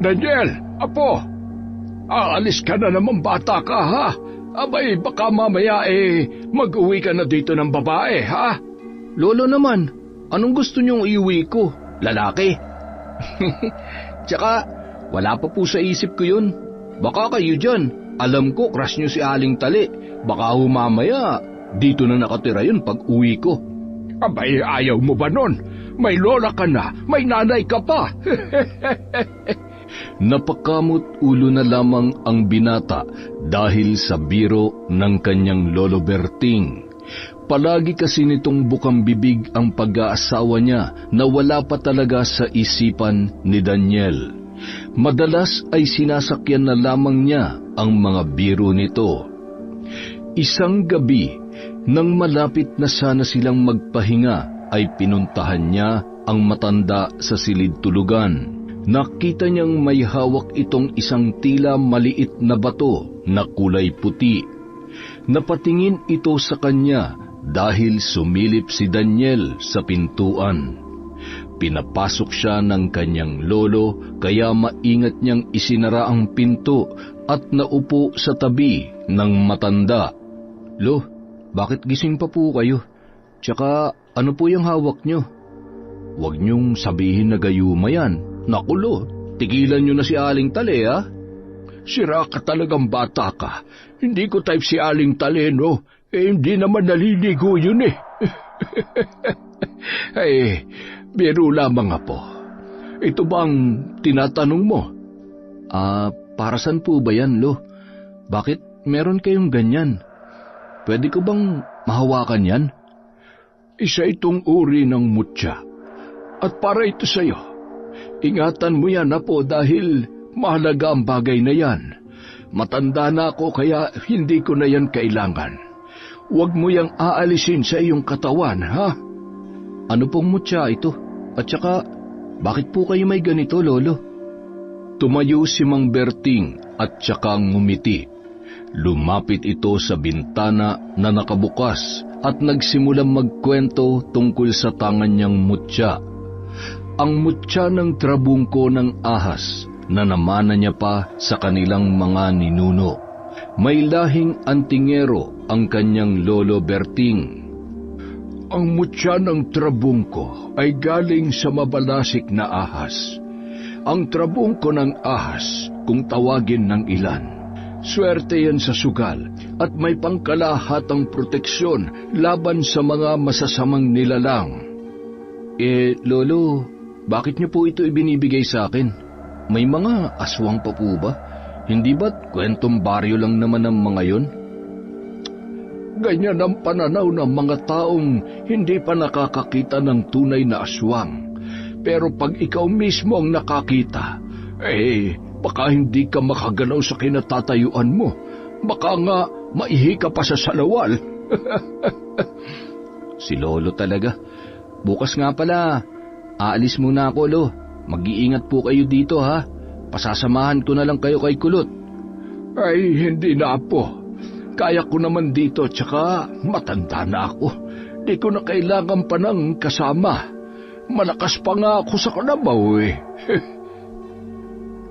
Daniel, apo, aalis ka na naman bata ka ha? Abay, baka mamaya mag-uwi ka na dito ng babae ha? Lolo naman, anong gusto niyong iuwi ko? Lalaki? Tsaka, wala pa po sa isip ko yun. Baka kayo dyan, alam ko crush niyo si Aling Tali. Baka mamaya, dito na nakatira yun pag uwi ko. Abay, ayaw mo ba nun? May lola ka na, may nanay ka pa. Napakamot ulo na lamang ang binata dahil sa biro ng kanyang lolo Berting. Palagi kasi nitong bukang bibig ang pag-aasawa niya na wala pa talaga sa isipan ni Daniel. Madalas ay sinasakyan na lamang niya ang mga biro nito. Isang gabi, nang malapit na sana silang magpahinga, ay pinuntahan niya ang matanda sa silid tulugan. Nakita niyang may hawak itong isang tila maliit na bato na kulay puti. Napatingin ito sa kanya dahil sumilip si Daniel sa pintuan. Pinapasok siya ng kanyang lolo kaya maingat niyang isinara ang pinto at naupo sa tabi ng matanda. Lo, bakit gising pa po kayo? Tsaka ano po yung hawak niyo? Huwag niyong sabihin na gayuma yan. Naku lo, tigilan niyo na si Aling Tali ha? Sira ka talagang bata ka. Hindi ko type si Aling Tali, no? Hindi naman naliligo yun eh. Ay, biro lamang po. Ito bang tinatanong mo? Para saan po ba yan, lo? Bakit meron kayong ganyan? Pwede ko bang mahawakan yan? Isa itong uri ng mutya. At para ito sa'yo. Ingatan mo yan, apo, dahil mahalaga ang bagay na yan. Matanda na ako kaya hindi ko na yan kailangan. Huwag mo yang aalisin sa iyong katawan, ha? Ano pong mutya ito? At saka, bakit po kayo may ganito, lolo? Tumayo si Mang Berting at saka ngumiti. Lumapit ito sa bintana na nakabukas at nagsimulang magkwento tungkol sa tangan niyang mutya. Ang mutya ng trabungko ng ahas na namana niya pa sa kanilang mga ninuno. May lahing antingero ang kanyang lolo Berting. Ang mutya ng trabungko ay galing sa mabalasik na ahas. Ang trabungko ng ahas, kung tawagin ng ilan, swerte yan sa sugal at may pangkalahatang proteksyon laban sa mga masasamang nilalang. Lolo, bakit niyo po ito ibinibigay sa akin? May mga aswang pa po ba? Hindi ba't kwentong baryo lang naman ang mga yon? Ganyan ang pananaw ng mga taong hindi pa nakakakita ng tunay na aswang. Pero pag ikaw mismo ang nakakita, baka hindi ka makagalaw sa kinatatayuan mo. Baka nga maihi ka pa sa salawal. Si Lolo talaga. Bukas nga pala, aalis muna ako, Lo. Mag-iingat po kayo dito, ha? Pasasamahan ko na lang kayo kay Kulot. Ay, hindi na po. Kaya ko naman dito, tsaka matanda na ako. Di ko na kailangan pa ng kasama. Malakas pa nga ako sa kalabaw eh.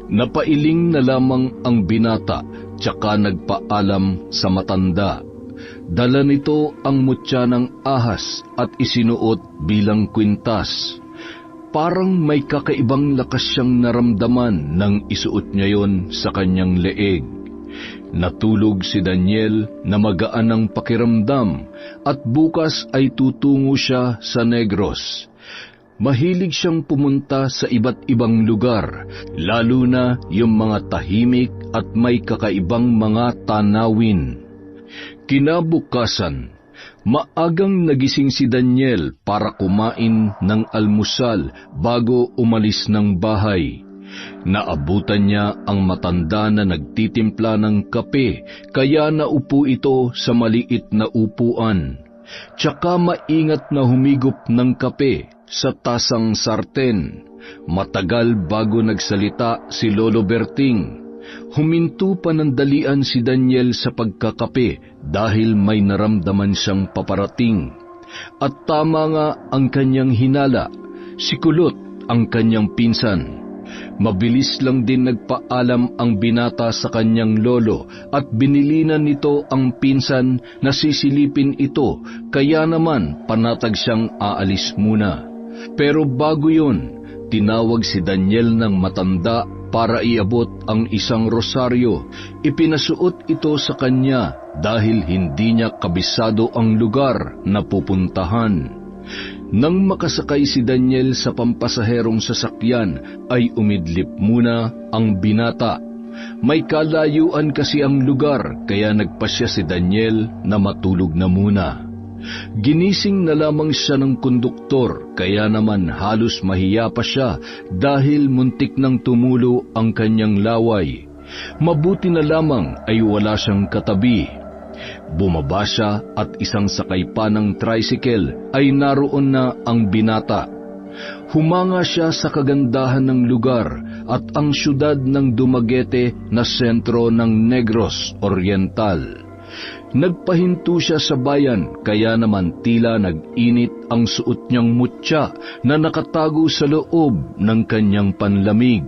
Napailing na lamang ang binata, tsaka nagpaalam sa matanda. Dala nito ang mutya ng ahas at isinuot bilang kwintas. Parang may kakaibang lakas siyang naramdaman nang isuot niya yon sa kanyang leeg. Natulog si Daniel na magaan ang pakiramdam at bukas ay tutungo siya sa Negros. Mahilig siyang pumunta sa iba't ibang lugar, lalo na yung mga tahimik at may kakaibang mga tanawin. Kinabukasan, maagang nagising si Daniel para kumain ng almusal bago umalis ng bahay. Naabutan niya ang matanda na nagtitimpla ng kape, kaya naupo ito sa maliit na upuan. Tsaka maingat na humigop ng kape sa tasang sarten. Matagal bago nagsalita si Lolo Berting. Huminto panandalian si Daniel sa pagkakape dahil may naramdaman siyang paparating. At tama nga ang kanyang hinala, si Kulot ang kanyang pinsan. Mabilis lang din nagpaalam ang binata sa kanyang lolo at binilinan nito ang pinsan na sisilipin ito, kaya naman panatag siyang aalis muna. Pero bago yun, tinawag si Daniel ng matanda para iabot ang isang rosaryo. Ipinasuot ito sa kanya dahil hindi niya kabisado ang lugar na pupuntahan. Nang makasakay si Daniel sa pampasaherong sasakyan, ay umidlip muna ang binata. May kalayuan kasi ang lugar, kaya nagpasya si Daniel na matulog na muna. Ginising na lamang siya ng konduktor, kaya naman halos mahiya pa siya dahil muntik nang tumulo ang kanyang laway. Mabuti na lamang ay wala siyang katabi. Bumaba siya at isang sakay pa ng tricycle ay naroon na ang binata. Humanga siya sa kagandahan ng lugar at ang syudad ng Dumaguete na sentro ng Negros Oriental. Nagpahinto siya sa bayan, kaya naman tila nag-init ang suot niyang mutya na nakatago sa loob ng kanyang panlamig.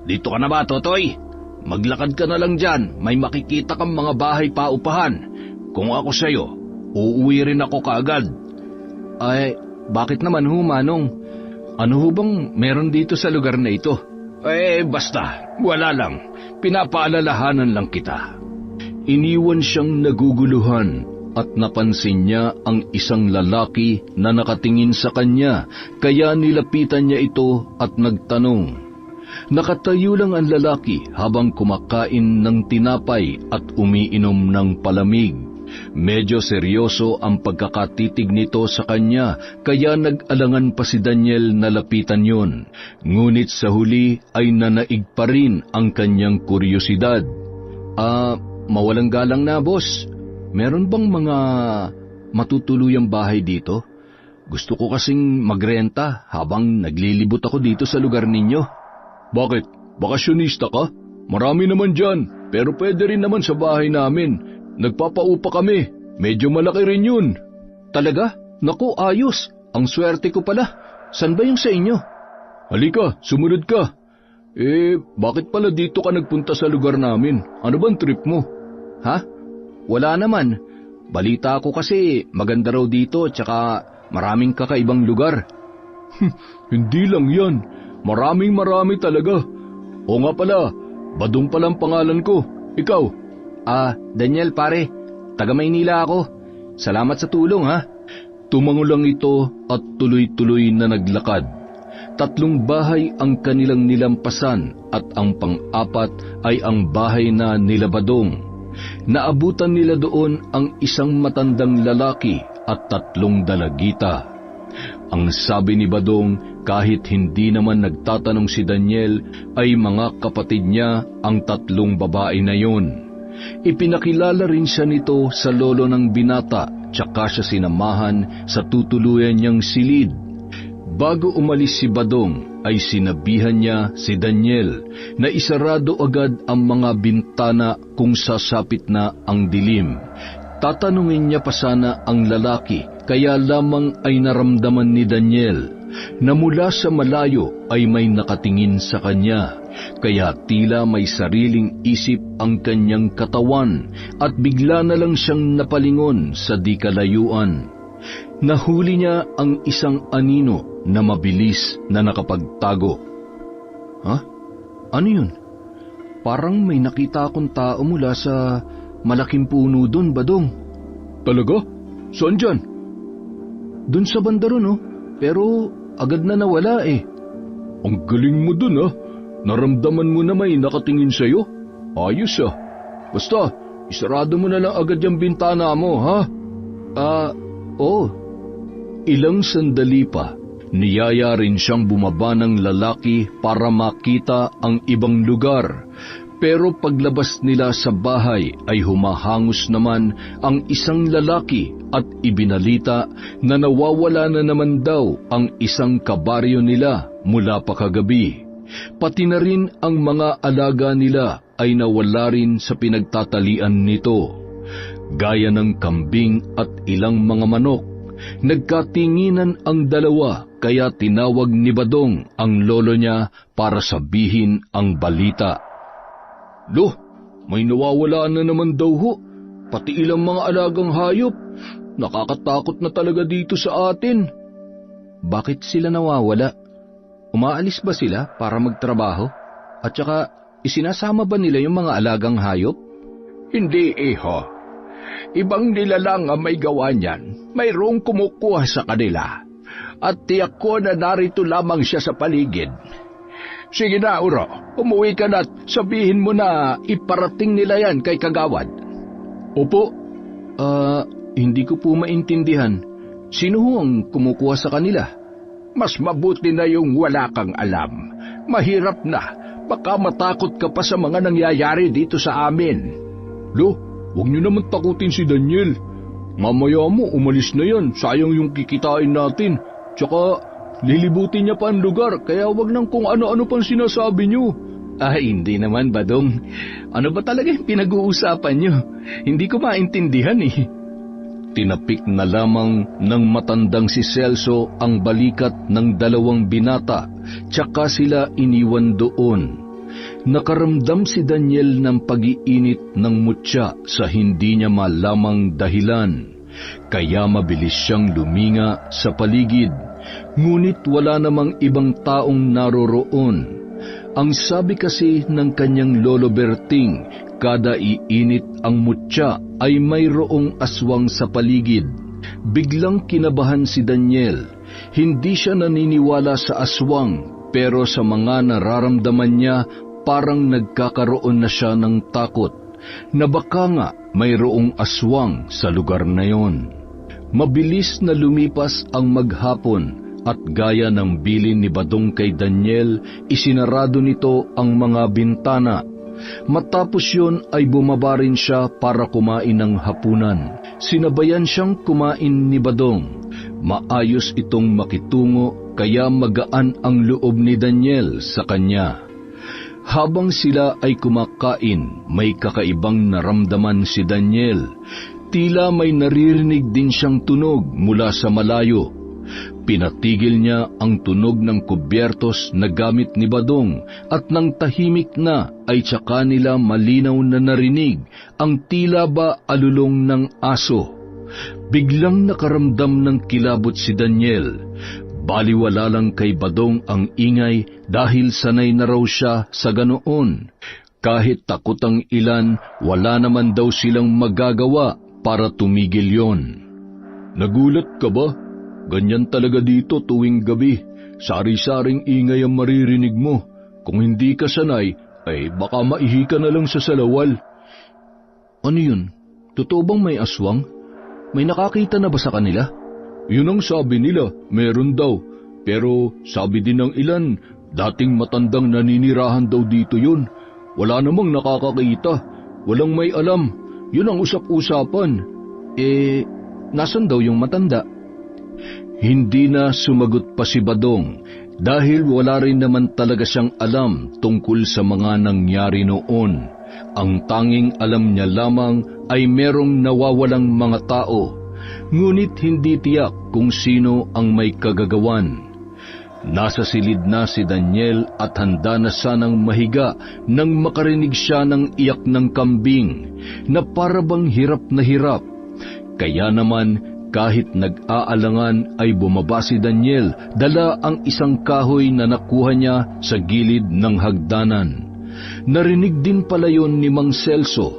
Dito ka na ba, Totoy? Maglakad ka na lang dyan, may makikita kang mga bahay paupahan. Kung ako sa'yo, uuwi rin ako kaagad. Ay, bakit naman ho, Manong? Ano ho bang meron dito sa lugar na ito? Basta, wala lang. Pinapaalalahanan lang kita. Iniwan siyang naguguluhan at napansin niya ang isang lalaki na nakatingin sa kanya, kaya nilapitan niya ito at nagtanong. Nakatayo lang ang lalaki habang kumakain ng tinapay at umiinom ng palamig. Medyo seryoso ang pagkakatitig nito sa kanya, kaya nag-alangan pa si Daniel na lapitan yon. Ngunit sa huli ay nanaig pa rin ang kanyang kuryosidad. Mawalang galang na, boss. Meron bang mga matutuluyang bahay dito? Gusto ko kasing magrenta habang naglilibot ako dito sa lugar ninyo. Bakit? Bakasyonista ka? Marami naman dyan, pero pwede rin naman sa bahay namin. Nagpapaupa kami. Medyo malaki rin yun. Talaga? Naku, ayos. Ang swerte ko pala. San ba yung sa inyo? Halika, sumunod ka. Bakit pala dito ka nagpunta sa lugar namin? Ano bang trip mo? Ha? Wala naman. Balita ko kasi maganda raw dito tsaka maraming kakaibang lugar. Hindi lang yan. Marami talaga. O nga pala, Badong palang pangalan ko. Ikaw? Daniel pare. Taga Maynila ako. Salamat sa tulong ha. Tumango lang ito at tuloy-tuloy na naglakad. 3 bahay ang kanilang nilampasan at ang pang-4 ay ang bahay na nila Badong. Naabutan nila doon ang isang matandang lalaki at 3 dalagita. Ang sabi ni Badong, kahit hindi naman nagtatanong si Daniel, ay mga kapatid niya ang 3 babae na yon. Ipinakilala rin siya nito sa lolo ng binata, tsaka siya sinamahan sa tutuluyan niyang silid. Bago umalis si Badong, ay sinabihan niya si Daniel na isarado agad ang mga bintana kung sasapit na ang dilim. Tatanungin niya pa sana ang lalaki, kaya lamang ay naramdaman ni Daniel na mula sa malayo ay may nakatingin sa kanya, kaya tila may sariling isip ang kanyang katawan at bigla na lang siyang napalingon sa di kalayuan. Nahuli niya ang isang anino na mabilis na nakapagtago. Ha? Ano yun? Parang may nakita akong tao mula sa malaking puno doon, Badong. Talaga? Saan dyan? Doon sa banda ron, pero agad na nawala eh. Ang galing mo dun Naramdaman mo na may nakatingin sa'yo? Ayos Basta, isarado mo na lang agad yung bintana mo, ha? Oo. Ilang sandali pa, niyaya rin siyang bumaba ng lalaki para makita ang ibang lugar. Pero paglabas nila sa bahay ay humahangos naman ang isang lalaki at ibinalita na nawawala na naman daw ang isang kabaryo nila mula pa kagabi. Pati na rin ang mga alaga nila ay nawala rin sa pinagtatalian nito. Gaya ng kambing at ilang mga manok, Nagkatinginan ang dalawa kaya tinawag ni Badong ang lolo niya para sabihin ang balita. Lo, may nawawala na naman daw ho. Pati ilang mga alagang hayop. Nakakatakot na talaga dito sa atin. Bakit sila nawawala? Umaalis ba sila para magtrabaho? At saka, isinasama ba nila yung mga alagang hayop? Hindi, iho. Ibang nila lang ang may gawa niyan. Mayroong kumukuha sa kanila. At tiyak ko na narito lamang siya sa paligid. Sige na, Uro. Umuwi ka na at sabihin mo na iparating nila yan kay Kagawad. Opo. Hindi ko po maintindihan. Sino ho ang kumukuha sa kanila? Mas mabuti na yung wala kang alam. Mahirap na. Baka matakot ka pa sa mga nangyayari dito sa amin. Lo, huwag niyo naman takutin si Daniel. Mamaya mo, umalis na yan. Sayang yung kikitain natin. Tsaka, lilibutin niya pa ang lugar, kaya wag nang kung ano-ano pang sinasabi niyo. Hindi naman, Badong. Ano ba talaga yung pinag-uusapan niyo? Hindi ko maintindihan eh. Tinapik na lamang ng matandang si Celso ang balikat ng dalawang binata, tsaka sila iniwan doon. Nakaramdam si Daniel ng pag-iinit ng mutya sa hindi niya malamang dahilan, kaya mabilis siyang luminga sa paligid, ngunit wala namang ibang taong naroroon. Ang sabi kasi ng kanyang lolo Berting, kada iinit ang mutya ay mayroong aswang sa paligid. Biglang kinabahan si Daniel. Hindi siya naniniwala sa aswang, pero sa mga nararamdaman niya, parang nagkakaroon na siya ng takot, na baka nga mayroong aswang sa lugar na yon. Mabilis na lumipas ang maghapon, at gaya ng bilin ni Badong kay Daniel, isinarado nito ang mga bintana. Matapos yun ay bumaba rin siya para kumain ng hapunan. Sinabayan siyang kumain ni Badong. Maayos itong makitungo, kaya magaan ang loob ni Daniel sa kanya. Habang sila ay kumakain, may kakaibang naramdaman si Daniel. Tila may naririnig din siyang tunog mula sa malayo. Pinatigil niya ang tunog ng kubyertos na gamit ni Badong, at nang tahimik na ay tsaka nila malinaw na narinig ang tila ba alulong ng aso. Biglang nakaramdam ng kilabot si Daniel. Baliwala lang kay Badong ang ingay dahil sanay na raw siya sa ganoon. Kahit takot ang ilan, wala naman daw silang magagawa para tumigil yon. Nagulat ka ba? Ganyan talaga dito tuwing gabi. Sari-saring ingay ang maririnig mo. Kung hindi ka sanay, ay baka maihi ka na lang sa salawal. Ano yun? Totoo bang may aswang? May nakakita na ba sa kanila? Yun ang sabi nila, meron daw. Pero sabi din ng ilan, dating matandang naninirahan daw dito yun. Wala namang nakakakita. Walang may alam. Yun ang usap-usapan. Nasan daw yung matanda? Hindi na sumagot pa si Badong dahil wala rin naman talaga siyang alam tungkol sa mga nangyari noon. Ang tanging alam niya lamang ay merong nawawalang mga tao, ngunit hindi tiyak kung sino ang may kagagawan. Nasa silid na si Daniel at handa na sanang mahiga nang makarinig siya ng iyak ng kambing na parabang hirap na hirap. Kaya naman, kahit nag-aalangan ay bumaba si Daniel, dala ang isang kahoy na nakuha niya sa gilid ng hagdanan. Narinig din pala yon ni Mang Celso.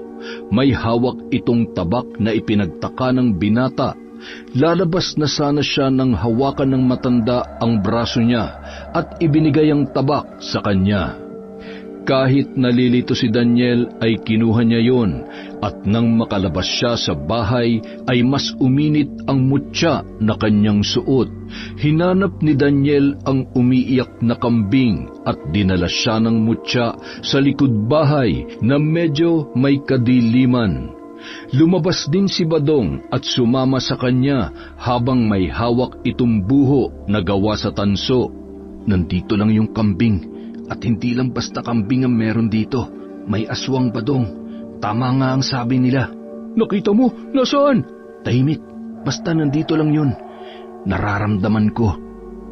May hawak itong tabak na ipinagtaka ng binata. Lalabas na sana siya nang hawakan ng matanda ang braso niya at ibinigay ang tabak sa kanya. Kahit nalilito si Daniel ay kinuha niya yon, at nang makalabas siya sa bahay ay mas uminit ang mutya na kanyang suot. Hinanap ni Daniel ang umiiyak na kambing at dinala siya ng mutya sa likod bahay na medyo may kadiliman. Lumabas din si Badong at sumama sa kanya habang may hawak itong buho na gawa sa tanso. Nandito lang yung kambing. At hindi lang basta kambing ang meron dito. May aswang, Badong. Tama nga ang sabi nila. Nakita mo? Nasaan? Tahimik. Basta nandito lang yun. nararamdaman ko.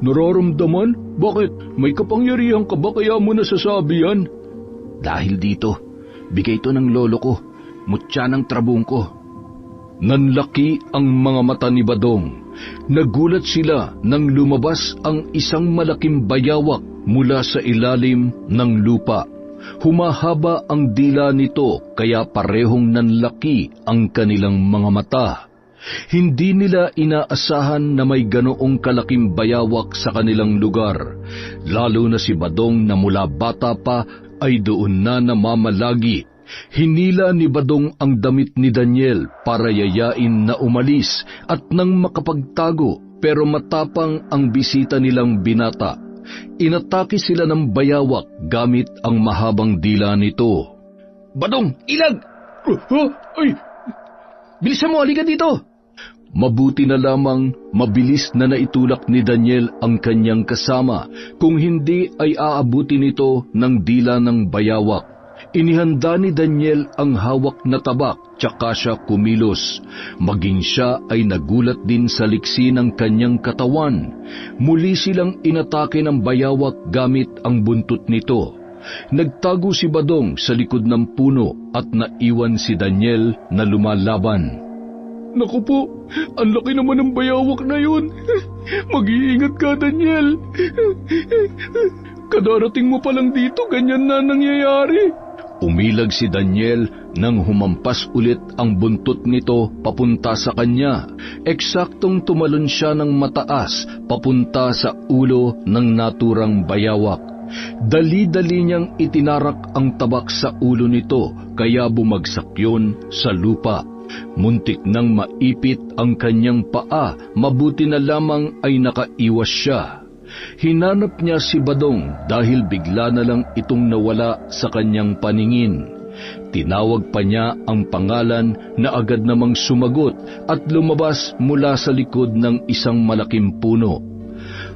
Nararamdaman? Bakit? May kapangyarihan ka ba kaya mo nasasabi yan? Dahil dito, bigay ito ng lolo ko, mutya ng trabungko. Nanlaki ang mga mata ni Badong. Nagulat sila nang lumabas ang isang malaking bayawak mula sa ilalim ng lupa. Humahaba ang dila nito kaya parehong nanlaki ang kanilang mga mata. Hindi nila inaasahan na may ganoong kalaking bayawak sa kanilang lugar, lalo na si Badong na mula bata pa ay doon na namamalagi. Hinila ni Badong ang damit ni Daniel para yayain na umalis at nang makapagtago, pero matapang ang bisita nilang binata. Inatake sila ng bayawak gamit ang mahabang dila nito. Badong, ilag! Ay! Bilisan mo, halika dito! Mabuti na lamang mabilis na naitulak ni Daniel ang kanyang kasama, kung hindi ay aabutin ito ng dila ng bayawak. Inihanda ni Daniel ang hawak na tabak, tsaka siya kumilos. Maging siya ay nagulat din sa liksi ng kanyang katawan. Muli silang inatake ng bayawak gamit ang buntot nito. Nagtago si Badong sa likod ng puno at naiwan si Daniel na lumalaban. Naku po, ang laki naman ng bayawak na yun. Mag-iingat ka, Daniel. Kadarating mo palang dito, ganyan na nangyayari. Umilag si Daniel nang humampas ulit ang buntot nito papunta sa kanya. Eksaktong tumalon siya ng mataas papunta sa ulo ng naturang bayawak. Dali-dali niyang itinarak ang tabak sa ulo nito kaya bumagsak yun sa lupa. Muntik nang maipit ang kanyang paa, mabuti na lamang ay nakaiwas siya. Hinanap niya si Badong dahil bigla na lang itong nawala sa kanyang paningin. Tinawag pa niya ang pangalan na agad namang sumagot at lumabas mula sa likod ng isang malaking puno.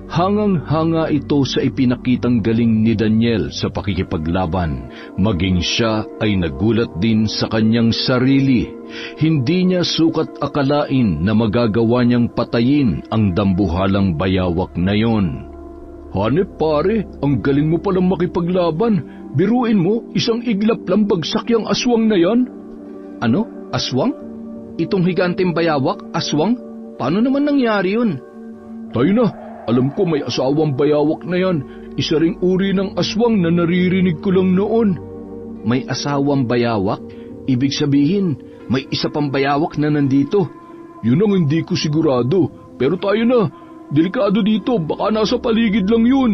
Hangang-hanga ito sa ipinakitang galing ni Daniel sa pakikipaglaban. Maging siya ay nagulat din sa kanyang sarili. Hindi niya sukat akalain na magagawa niyang patayin ang dambuhalang bayawak na yon. Hanep pare, ang galing mo palang makipaglaban. Biruin mo, isang iglap lang bagsak yung aswang na yan. Ano? Aswang? Itong higanteng bayawak, aswang? Paano naman nangyari yun? Tayo na, alam ko may asawang bayawak na yan. Isa ring uri ng aswang na naririnig ko lang noon. May asawang bayawak? Ibig sabihin, may isa pang bayawak na nandito. Yun ang hindi ko sigurado, pero tayo na. Delikado dito, baka nasa paligid lang yun.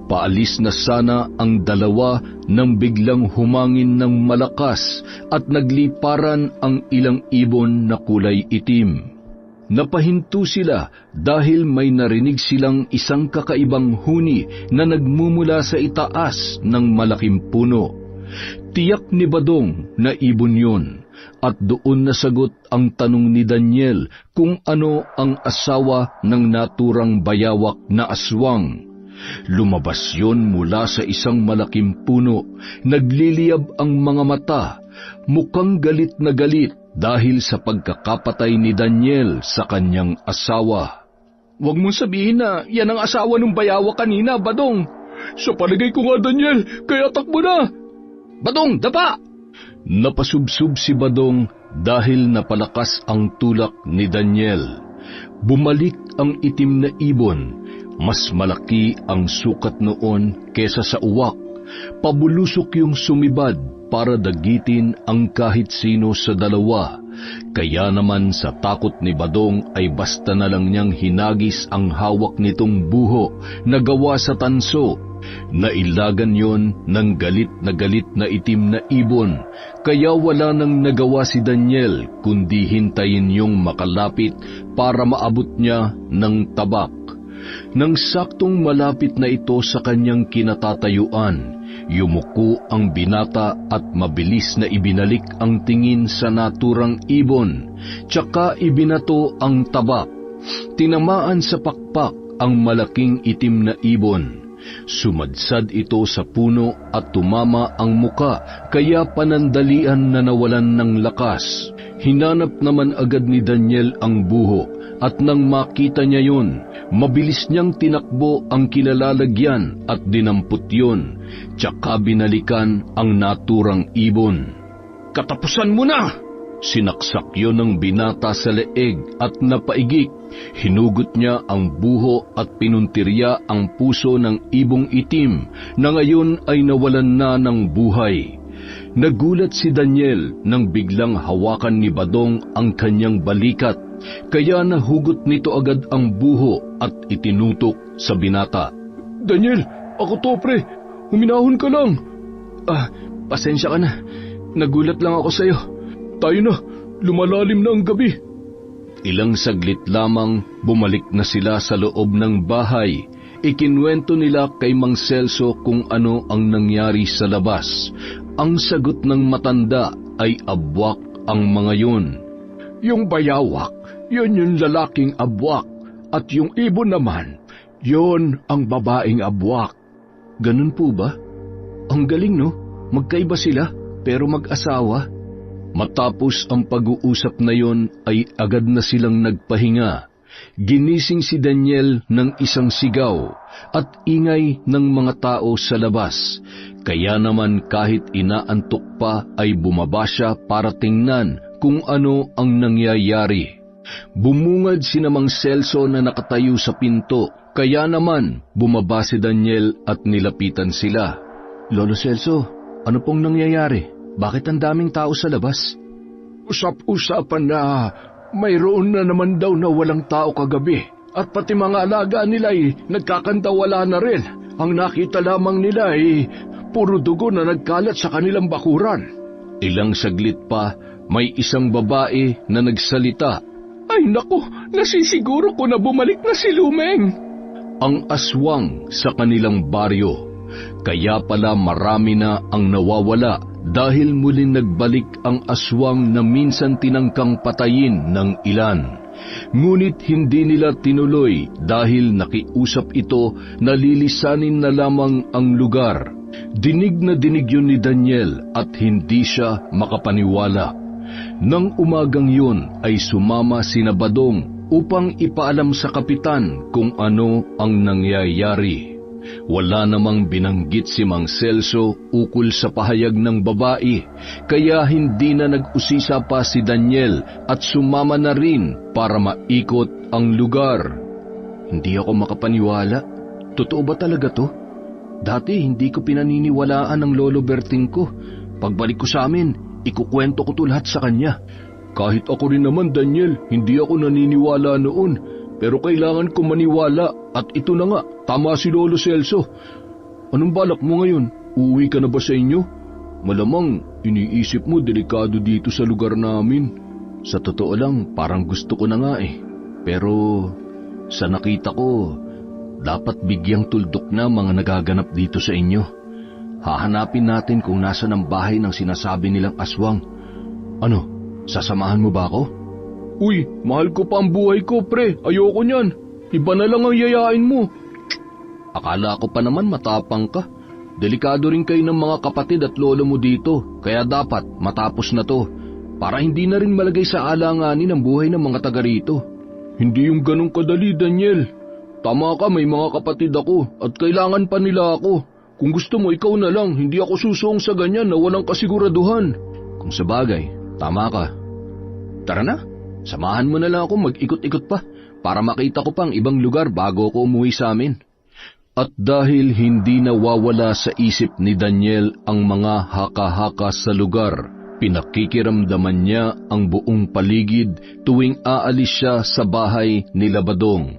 Paalis na sana ang dalawa nang biglang humangin ng malakas at nagliparan ang ilang ibon na kulay itim. Napahinto sila dahil may narinig silang isang kakaibang huni na nagmumula sa itaas ng malaking puno. Tiyak ni Badong na ibon yun, at doon nasagot ang tanong ni Daniel kung ano ang asawa ng naturang bayawak na aswang. Lumabas yun mula sa isang malaking puno, nagliliyab ang mga mata, mukhang galit na galit dahil sa pagkakapatay ni Daniel sa kanyang asawa. Huwag mong sabihin na yan ang asawa ng bayawak kanina, Badong. Sa palagay ko nga, Daniel, kaya takbo na. Badong, dapa! Napasubsob si Badong dahil napalakas ang tulak ni Daniel. Bumalik ang itim na ibon. Mas malaki ang sukat noon kesa sa uwak. Pabulusok yung sumibad para dagitin ang kahit sino sa dalawa. Kaya naman sa takot ni Badong ay basta na lang niyang hinagis ang hawak nitong buho na gawa sa tanso. Nailagan yon ng galit na itim na ibon, kaya wala nang nagawa si Daniel kundi hintayin yung makalapit para maabot niya ng tabak. Nang saktong malapit na ito sa kanyang kinatatayuan, yumuko ang binata at mabilis na ibinalik ang tingin sa naturang ibon, tsaka ibinato ang tabak. Tinamaan sa pakpak ang malaking itim na ibon. Sumadsad ito sa puno at tumama ang muka, kaya panandalian na nawalan ng lakas. Hinanap naman agad ni Daniel ang buho at nang makita niya yun, mabilis niyang tinakbo ang kilalalagyan at dinampot yun, tsaka binalikan ang naturang ibon. Katapusan mo na! Sinaksak yun ng binata sa leeg at napaigik. Hinugot niya ang buho at pinuntirya ang puso ng ibong itim na ngayon ay nawalan na ng buhay. Nagulat si Daniel nang biglang hawakan ni Badong ang kanyang balikat, kaya nahugot nito agad ang buho at itinutok sa binata. Daniel, ako to pre, huminahon ka lang. Pasensya ka na. Nagulat lang ako sa'yo. Tayo na, lumalalim na ang gabi. Ilang saglit lamang bumalik na sila sa loob ng bahay. Ikinwento nila kay Mang Celso kung ano ang nangyari sa labas. Ang sagot ng matanda ay abwak ang mga yun. Yung bayawak, yun yung lalaking abwak. At yung ibon naman, yun ang babaeng abwak. Ganun po ba? Ang galing no? Magkaiba sila pero mag-asawa. Matapos ang pag-uusap na yon ay agad na silang nagpahinga. Ginising si Daniel ng isang sigaw at ingay ng mga tao sa labas. Kaya naman kahit inaantok pa ay bumaba siya para tingnan kung ano ang nangyayari. Bumungad si Mang Celso na nakatayo sa pinto, kaya naman bumaba si Daniel at nilapitan sila. Lolo Celso, ano pong nangyayari? Bakit ang daming tao sa labas? Usap-usapan na mayroon na naman daw na walang tao kagabi at pati mga alaga nila ay nagkakantawala na rin. Ang nakita lamang nila ay puro dugo na nagkalat sa kanilang bakuran. Ilang saglit pa, may isang babae na nagsalita. Ay naku, nasisiguro ko na bumalik na si Lumeng. Ang aswang sa kanilang baryo. Kaya pala marami na ang nawawala dahil muling nagbalik ang aswang na minsan tinangkang patayin ng ilan. Ngunit hindi nila tinuloy dahil nakiusap ito na lilisanin na lamang ang lugar. Dinig na dinig yun ni Daniel at hindi siya makapaniwala. Nang umagang yun ay sumama sina Badong upang ipaalam sa kapitan kung ano ang nangyayari. Wala namang binanggit si Mang Celso ukol sa pahayag ng babae, kaya hindi na nag-usisa pa si Daniel at sumama na rin para maikot ang lugar. Hindi ako makapaniwala. Totoo ba talaga to? Dati hindi ko pinaniniwalaan ang Lolo Berting ko. Pagbalik ko sa amin, ikukwento ko to lahat sa kanya. Kahit ako rin naman, Daniel, hindi ako naniniwala noon. Pero kailangan ko maniwala at ito na nga, tama si Lolo Celso. Anong balak mo ngayon? Uuwi ka na ba sa inyo? Malamang iniisip mo delikado dito sa lugar namin. Sa totoo lang, parang gusto ko na nga eh. Pero sa nakita ko, dapat bigyang tuldok na mga nagaganap dito sa inyo. Hahanapin natin kung nasan ang bahay ng sinasabi nilang aswang. Ano, sasamahan mo ba ako? Uy, mahal ko pa ang buhay ko, pre. Ayoko niyan. Iba na lang ang yayain mo. Akala ko pa naman matapang ka. Delikado rin kayo ng mga kapatid at lolo mo dito, kaya dapat matapos na to, para hindi na rin malagay sa alanganin ang buhay ng mga taga rito. Hindi yung ganong kadali, Daniel. Tama ka, may mga kapatid ako at kailangan pa nila ako. Kung gusto mo, ikaw na lang. Hindi ako susuong sa ganyan na walang kasiguraduhan. Kung sabagay, tama ka. Tara na. Samahan mo na lang ako mag-ikot-ikot pa para makita ko pang ibang lugar bago ako umuwi sa amin. At dahil hindi nawawala sa isip ni Daniel ang mga haka-haka sa lugar, pinakikiramdaman niya ang buong paligid tuwing aalis siya sa bahay ni Badong.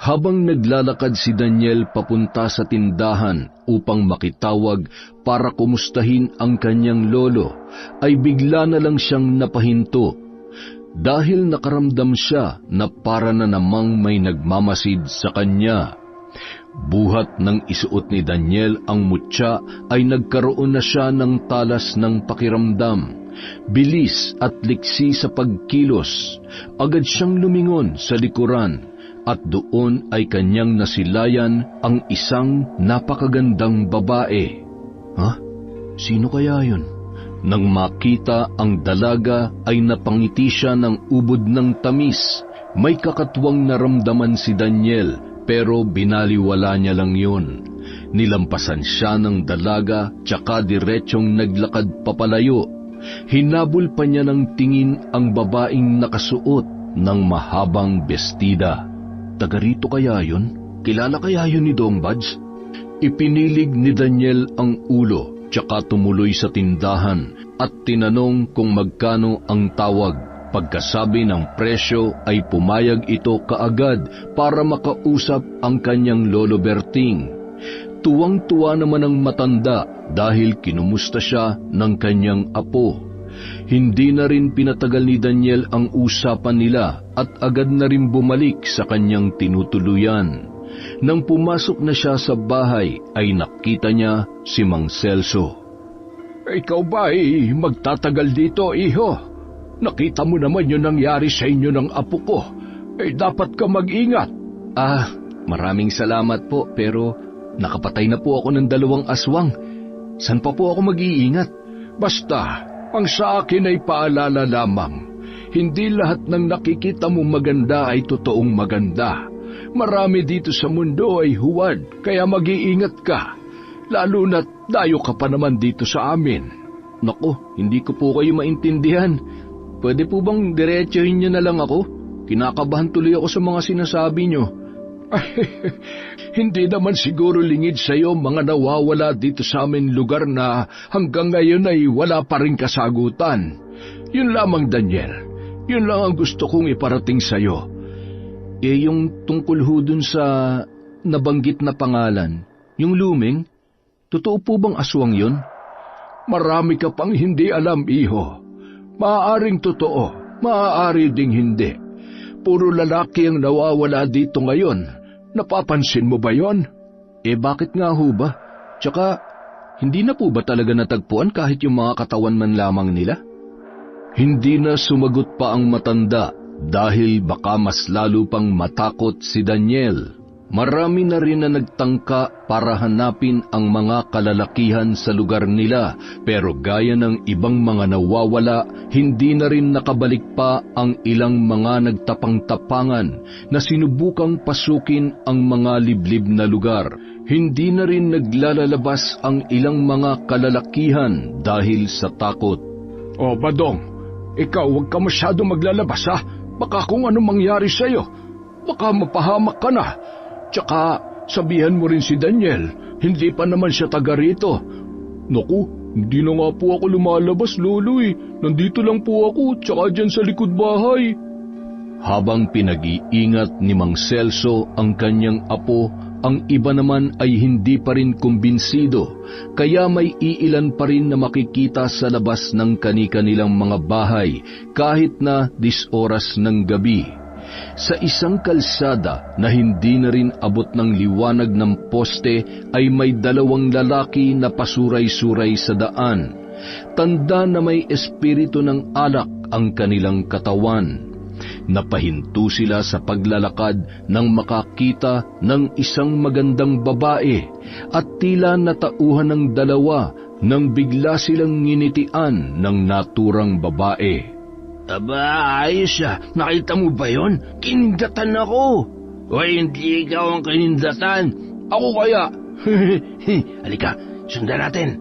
Habang naglalakad si Daniel papunta sa tindahan upang makitawag para kumustahin ang kanyang lolo, ay bigla na lang siyang napahinto. Dahil nakaramdam siya na para na namang may nagmamasid sa kanya. Buhat ng isuot ni Daniel ang mutya ay nagkaroon na siya ng talas ng pakiramdam. Bilis at liksi sa pagkilos, agad siyang lumingon sa likuran at doon ay kanyang nasilayan ang isang napakagandang babae. Ha? Sino kaya yun? Nang makita ang dalaga ay napangiti siya ng ubod ng tamis. May kakatwang naramdaman si Daniel pero binaliwala niya lang yun. Nilampasan siya ng dalaga tsaka diretsyong naglakad papalayo. Hinabol pa niya ng tingin ang babaeng nakasuot ng mahabang bestida. Taga rito kaya yun? Kilala kaya yun ni Dong Bads? Ipinilig ni Daniel ang ulo tsaka tumuloy sa tindahan at tinanong kung magkano ang tawag. Pagkasabi ng presyo ay pumayag ito kaagad para makausap ang kanyang lolo Berting. Tuwang-tuwa naman ang matanda dahil kinumusta siya ng kanyang apo. Hindi na rin pinatagal ni Daniel ang usapan nila at agad na rin bumalik sa kanyang tinutuluyan. Nang pumasok na siya sa bahay ay nakita niya si Mang Celso. Ikaw ba ay magtatagal dito, iho? Nakita mo naman yung nangyari sa inyo ng apo ko. Dapat ka mag-ingat. Maraming salamat po pero nakapatay na po ako ng 2 aswang. San pa po ako mag-iingat? Basta, ang sa akin ay paalala lamang. Hindi lahat ng nakikita mo maganda ay totoong maganda. Marami dito sa mundo ay huwad, kaya mag-iingat ka. Lalo na't dayo ka pa naman dito sa amin. Naku, hindi ko po kayo maintindihan. Pwede po bang diretsuhin niyo na lang ako? Kinakabahan tuloy ako sa mga sinasabi niyo. Hindi naman siguro lingid sa'yo mga nawawala dito sa amin lugar na hanggang ngayon ay wala pa rin kasagutan. Yun lamang, Daniel. Yun lang ang gusto kong iparating sa'yo. Yung tungkol ho dun sa nabanggit na pangalan, yung Luming, totoo po bang aswang yun? Marami ka pang hindi alam, iho. Maaaring totoo, maaari ding hindi. Puro lalaki ang nawawala dito ngayon. Napapansin mo ba yon? Bakit nga ho ba? Tsaka, hindi na po ba talaga natagpuan kahit yung mga katawan man lamang nila? Hindi na sumagot pa ang matanda dahil baka mas lalo pang matakot si Daniel. Marami na rin na nagtangka para hanapin ang mga kalalakihan sa lugar nila, pero gaya ng ibang mga nawawala, hindi na rin nakabalik pa ang ilang mga nagtapang-tapangan na sinubukang pasukin ang mga liblib na lugar. Hindi na rin naglalalabas ang ilang mga kalalakihan dahil sa takot. Badong, ikaw huwag ka masyado maglalabas ha. Baka kung ano mangyari sa'yo. Baka mapahamak ka na. Tsaka, sabihan mo rin si Daniel, hindi pa naman siya taga rito. Naku, hindi na nga po ako lumalabas, Lolo eh. Nandito lang po ako, tsaka dyan sa likod bahay. Habang pinag-iingat ni Mang Celso ang kanyang apo, ang iba naman ay hindi pa rin kumbinsido, kaya may iilan pa rin na makikita sa labas ng kani-kanilang mga bahay kahit na 10 oras ng gabi. Sa isang kalsada na hindi na rin abot ng liwanag ng poste ay may 2 lalaki na pasuray-suray sa daan. Tanda na may espiritu ng alak ang kanilang katawan. Napahinto sila sa paglalakad nang makakita ng isang magandang babae at tila natauhan ng 2 nang bigla silang nginitian ng naturang babae. Aba, ayos siya. Nakita mo ba yon? Kinindatan ako. O hindi ikaw ang kinindatan. Ako kaya. Halika, sundan natin.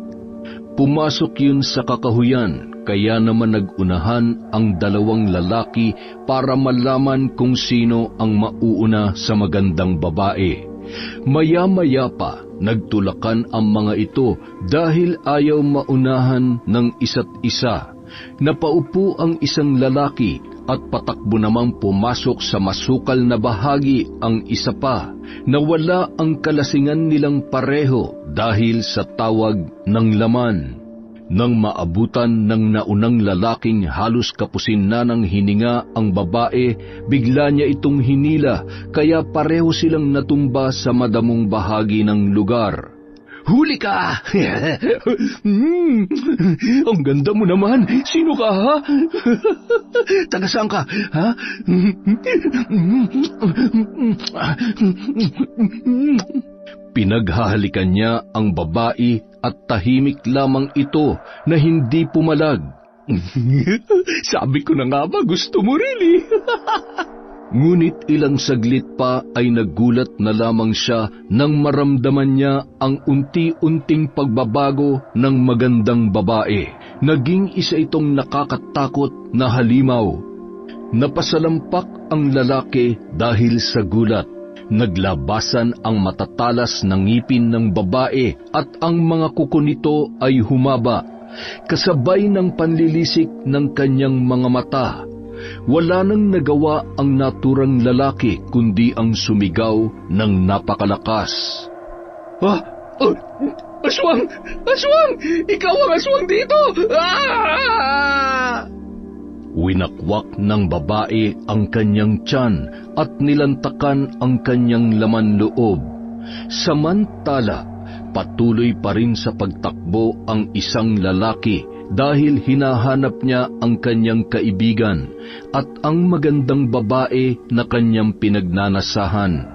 Pumasok yun sa kakahuyan, kaya naman nagunahan ang 2 lalaki para malaman kung sino ang mauuna sa magandang babae. Maya-maya pa, nagtulakan ang mga ito dahil ayaw maunahan ng isa't isa. Napaupo ang isang lalaki at patakbo namang pumasok sa masukal na bahagi ang isa pa. Nawala ang kalasingan nilang pareho dahil sa tawag ng laman. Nang maabutan ng naunang lalaking halos kapusin na ng hininga ang babae, bigla niya itong hinila kaya pareho silang natumba sa madamong bahagi ng lugar. Huli ka! Ang ganda mo naman. Sino ka, ha? Taga saan ka, ha? Pinaghahalikan niya ang babae at tahimik lamang ito na hindi pumalag. Sabi ko na nga ba, gusto mo rin eh. Ngunit ilang saglit pa ay nagulat na lamang siya nang maramdaman niya ang unti-unting pagbabago ng magandang babae. Naging isa itong nakakatakot na halimaw. Napasalampak ang lalaki dahil sa gulat. Naglabasan ang matatalas na ngipin ng babae at ang mga kuko nito ay humaba, kasabay ng panlilisik ng kanyang mga mata. Wala nang nagawa ang naturang lalaki kundi ang sumigaw ng napakalakas. Aswang! Aswang! Ikaw ang aswang dito! Ah! Winakwak ng babae ang kanyang tiyan at nilantakan ang kanyang laman loob. Samantala, patuloy pa rin sa pagtakbo ang isang lalaki dahil hinahanap niya ang kanyang kaibigan at ang magandang babae na kanyang pinagnanasahan.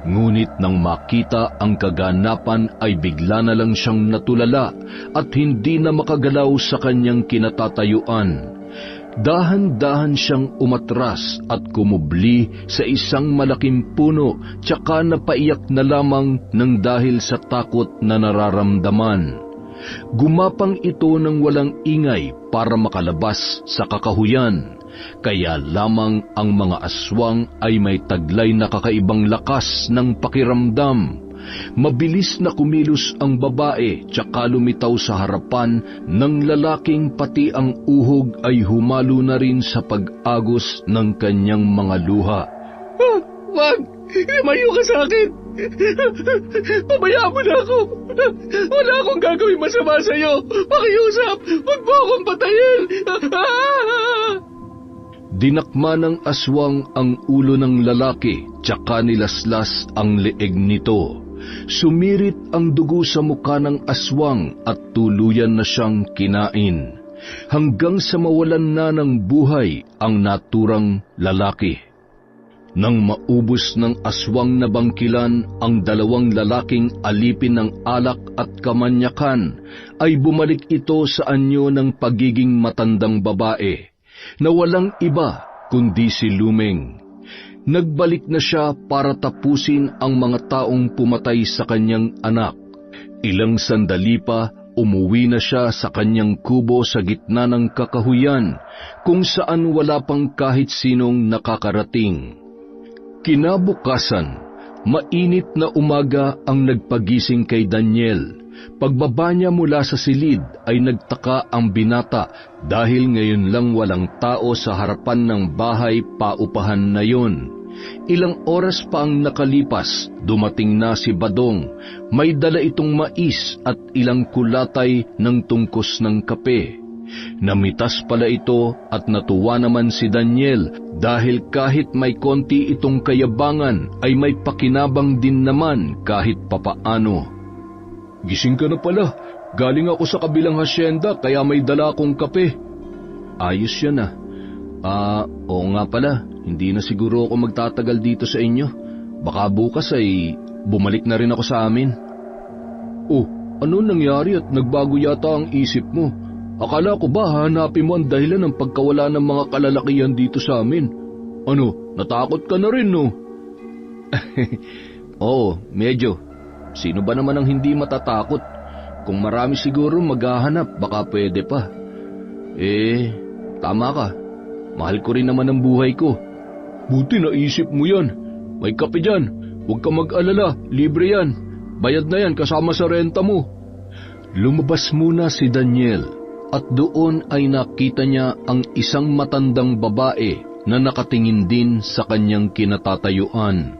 Ngunit nang makita ang kaganapan ay bigla na lang siyang natulala at hindi na makagalaw sa kanyang kinatatayuan. Dahan-dahan siyang umatras at kumubli sa isang malaking puno, tsaka napaiyak na lamang ng dahil sa takot na nararamdaman. Gumapang ito ng walang ingay para makalabas sa kakahuyan, kaya lamang ang mga aswang ay may taglay na kakaibang lakas ng pakiramdam. Mabilis na kumilos ang babae, tsaka lumitaw sa harapan ng lalaking, pati ang uhog ay humalo na rin sa pag-agos ng kanyang mga luha. Wag! Lumayo ka sa akin! Pabayaan mo na ako! Wala akong gagawin masama sa'yo! Pakiusap! Wag mo akong patayin! Dinakma ng aswang ang ulo ng lalaki, tsaka nilaslas ang leeg nito. Sumirit ang dugo sa mukha ng aswang at tuluyan na siyang kinain, hanggang sa mawalan na ng buhay ang naturang lalaki. Nang maubos ng aswang na bangkilan ang dalawang lalaking alipin ng alak at kamanyakan, ay bumalik ito sa anyo ng pagiging matandang babae, na walang iba kundi si Lumeng. Nagbalik na siya para tapusin ang mga taong pumatay sa kanyang anak. Ilang sandali pa, umuwi na siya sa kanyang kubo sa gitna ng kakahuyan, kung saan wala pang kahit sinong nakakarating. Kinabukasan, mainit na umaga ang nagpagising kay Daniel. Pagbaba niya mula sa silid ay nagtaka ang binata dahil ngayon lang walang tao sa harapan ng bahay paupahan na yun. Ilang oras pa ang nakalipas, dumating na si Badong. May dala itong mais at ilang kulatay ng tungkos ng kape. Namitas pala ito at natuwa naman si Daniel dahil kahit may konti itong kayabangan ay may pakinabang din naman kahit papaano. Gising ka na pala. Galing ako sa kabilang hasyenda kaya may dala akong kape. Ayos yan ah. Oo nga pala. Hindi na siguro ako magtatagal dito sa inyo. Baka bukas ay bumalik na rin ako sa amin. Oh, ano nangyari at nagbago yata ang isip mo? Akala ko ba hanapin mo ang dahilan ng pagkawala ng mga kalalakihan dito sa amin? Ano, natakot ka na rin no? Oo, medyo. Sino ba naman ang hindi matatakot? Kung marami siguro maghahanap, baka pwede pa. Tama ka. Mahal ko rin naman ang buhay ko. Buti naisip mo yan. May kape dyan. Huwag ka mag-alala, libre yan. Bayad na yan kasama sa renta mo. Lumabas muna si Daniel at doon ay nakita niya ang isang matandang babae na nakatingin din sa kanyang kinatatayuan.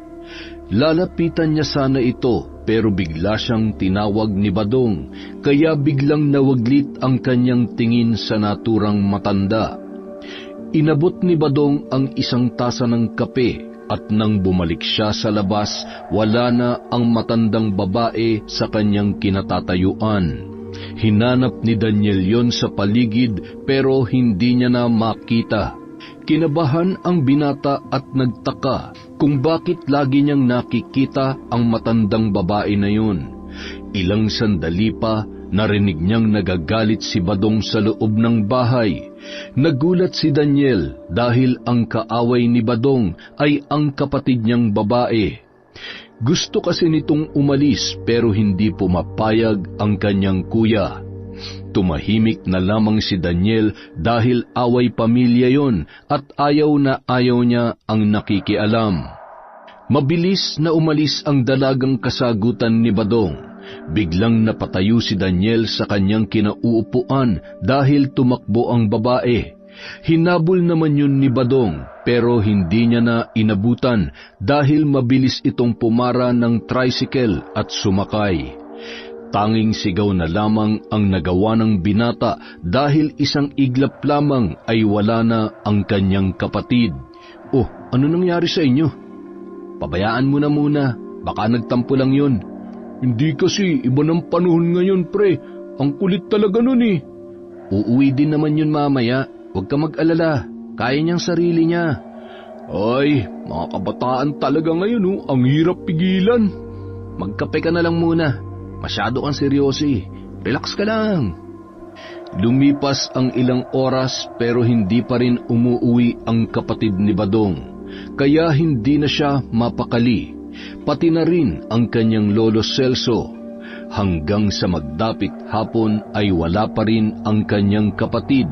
Lalapitan niya sana ito pero bigla siyang tinawag ni Badong, kaya biglang nawaglit ang kanyang tingin sa naturang matanda. Inabot ni Badong ang isang tasa ng kape at nang bumalik siya sa labas, wala na ang matandang babae sa kanyang kinatatayuan. Hinanap ni Daniel yon sa paligid pero hindi niya na makita. Kinabahan ang binata at nagtaka kung bakit lagi niyang nakikita ang matandang babae na yun. Ilang sandali pa, narinig niyang nagagalit si Badong sa loob ng bahay. Nagulat si Daniel dahil ang kaaway ni Badong ay ang kapatid niyang babae. Gusto kasi nitong umalis pero hindi pumapayag ang kanyang kuya. Tumahimik na lamang si Daniel dahil away pamilya yon at ayaw na ayaw niya ang nakikialam. Mabilis na umalis ang dalagang kasagutan ni Badong. Biglang napatayo si Daniel sa kanyang kinauupuan dahil tumakbo ang babae. Hinabol naman yun ni Badong pero hindi niya na inabutan dahil mabilis itong pumara ng tricycle at sumakay. Tanging sigaw na lamang ang nagawa ng binata dahil isang iglap lamang ay wala na ang kanyang kapatid. "Oh, ano nangyari sa inyo?" "Pabayaan mo na muna, baka nagtampo lang yun." "Hindi kasi, iba ng panahon ngayon pre, ang kulit talaga nun eh." "Uuwi din naman yun mamaya, huwag ka mag-alala, kaya niyang sarili niya." "Ay, mga kabataan talaga ngayon ang hirap pigilan." "Magkape ka na lang muna, masyado kang seryoso eh, relax ka lang." Lumipas ang ilang oras pero hindi pa rin umuwi ang kapatid ni Badong, kaya hindi na siya mapakali. Pati na rin ang kanyang lolo Celso. Hanggang sa magdapit hapon ay wala pa rin ang kanyang kapatid.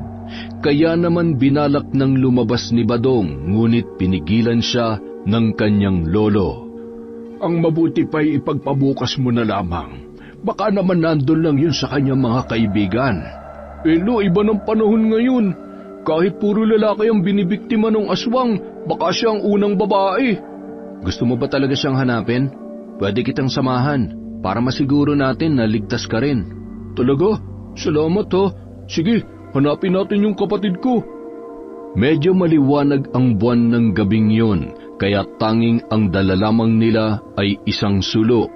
Kaya naman binalak ng lumabas ni Badong, ngunit pinigilan siya ng kanyang lolo. "Ang mabuti pa'y ipagpabukas mo na lamang. Baka naman nandun lang yun sa kanyang mga kaibigan." "Lo, iba ng panahon ngayon. Kahit puro lalaki ang binibiktima ng aswang, baka siya ang unang babae." "Gusto mo ba talaga siyang hanapin? Pwede kitang samahan para masiguro natin na ligtas ka rin." "Talaga? Salamat ha. Sige, hanapin natin yung kapatid ko." Medyo maliwanag ang buwan ng gabing yun, kaya tanging ang dala lamang nila ay isang sulok,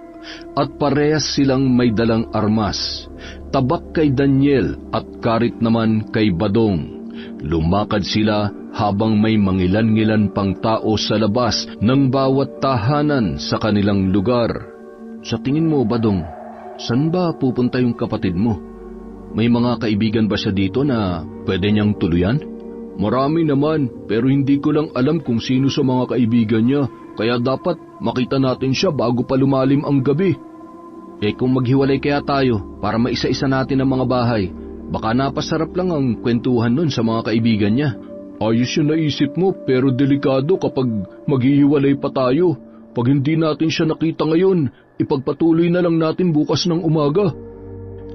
at parehas silang may dalang armas. Tabak kay Daniel at karit naman kay Badong. Lumakad sila habang may mangilan-ngilan pang tao sa labas ng bawat tahanan sa kanilang lugar. "Sa tingin mo, Badong, saan ba pupunta yung kapatid mo? May mga kaibigan ba siya dito na pwede niyang tuluyan?" "Marami naman, pero hindi ko lang alam kung sino sa mga kaibigan niya, kaya dapat makita natin siya bago pa lumalim ang gabi." Kung maghiwalay kaya tayo para maisa-isa natin ang mga bahay, baka napasarap lang ang kwentuhan nun sa mga kaibigan niya." "Ayos yung naisip mo, pero delikado kapag maghihiwalay pa tayo. Pag hindi natin siya nakita ngayon, ipagpatuloy na lang natin bukas ng umaga."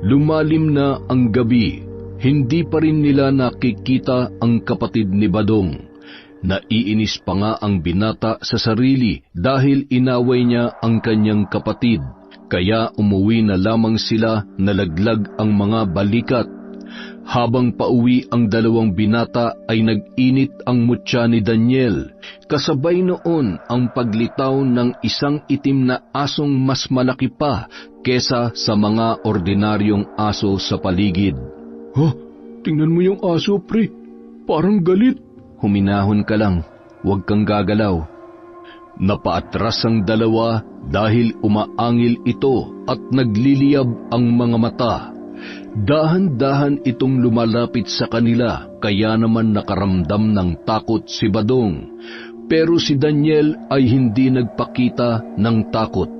Lumalim na ang gabi. Hindi pa rin nila nakikita ang kapatid ni Badong. Naiinis pa nga ang binata sa sarili dahil inaway niya ang kanyang kapatid. Kaya umuwi na lamang sila, nalaglag ang mga balikat. Habang pauwi ang dalawang binata ay nag-init ang mutya ni Daniel. Kasabay noon ang paglitaw ng isang itim na asong mas malaki pa kesa sa mga ordinaryong aso sa paligid. Tingnan mo yung aso, pre. Parang galit." "Huminahon ka lang, huwag kang gagalaw." Napaatras ang dalawa dahil umaangil ito at nagliliyab ang mga mata. Dahan-dahan itong lumalapit sa kanila, kaya naman nakaramdam ng takot si Badong. Pero si Daniel ay hindi nagpakita ng takot.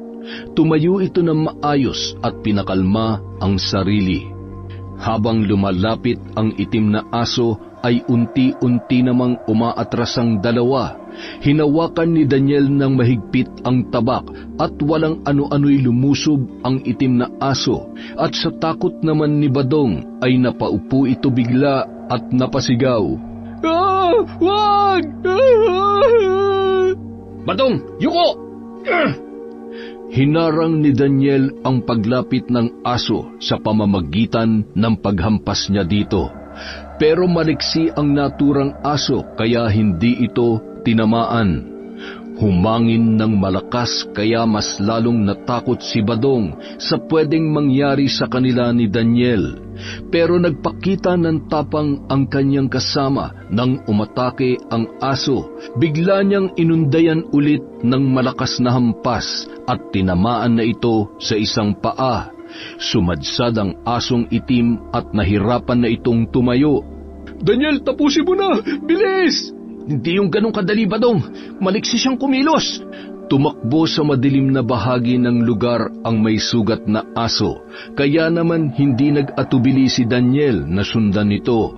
Tumayo ito ng maayos at pinakalma ang sarili. Habang lumalapit ang itim na aso, ay unti-unti namang umaatras ang dalawa. Hinawakan ni Daniel ng mahigpit ang tabak at walang ano-ano'y lumusob ang itim na aso, at sa takot naman ni Badong ay napaupo ito bigla at napasigaw. Wag! "Badong, yuko!" Hinarang ni Daniel ang paglapit ng aso sa pamamagitan ng paghampas niya dito. Pero maliksi ang naturang aso kaya hindi ito tinamaan. Humangin ng malakas kaya mas lalong natakot si Badong sa pwedeng mangyari sa kanila ni Daniel. Pero nagpakita ng tapang ang kanyang kasama nang umatake ang aso. Bigla niyang inundayan ulit ng malakas na hampas at tinamaan na ito sa isang paa. Sumadsad ang asong itim at nahirapan na itong tumayo. Daniel, tapusin mo na! Bilis! Hindi yung ganong kadali, Badong. Maliksi siyang kumilos. Tumakbo sa madilim na bahagi ng lugar ang may sugat na aso, kaya naman hindi nag-atubili si Daniel na sundan ito.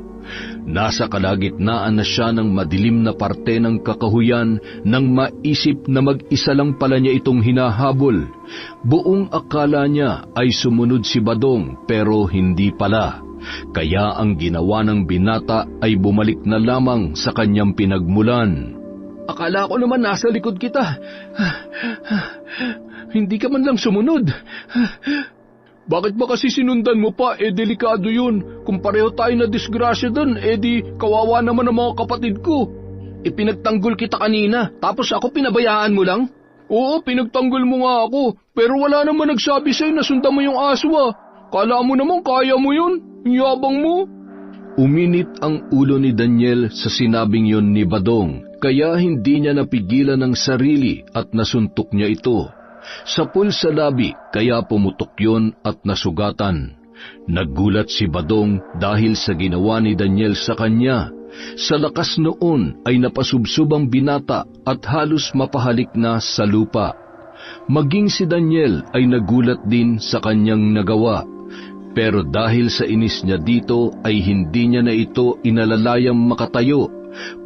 Nasa kalagitnaan na siya ng madilim na parte ng kakahuyan nang maisip na mag-isa lang pala niya itong hinahabol. Buong akala niya ay sumunod si Badong pero hindi pala. Kaya ang ginawa ng binata ay bumalik na lamang sa kanyang pinagmulan. Akala ko naman nasa likod kita. Hindi ka man lang sumunod. Bakit ba kasi sinundan mo pa? Delikado yun. Kung pareho tayo na disgrasya dun, di kawawa naman ang mga kapatid ko. Pinagtanggol kita kanina, tapos ako pinabayaan mo lang? Oo, pinagtanggol mo nga ako. Pero wala naman nagsabi sa'yo na sundan mo yung aso Kala mo naman kaya mo yun. Yabang mo. Uminit ang ulo ni Daniel sa sinabing yon ni Badong, kaya hindi niya napigilan ang sarili at nasuntok niya ito. Sapul sa labi, kaya pumutok yon at nasugatan. Naggulat si Badong dahil sa ginawa ni Daniel sa kanya. Sa lakas noon ay napasubsob ang binata at halos mapahalik na sa lupa. Maging si Daniel ay nagulat din sa kanyang nagawa. Pero dahil sa inis niya dito ay hindi niya na ito inalalayang makatayo,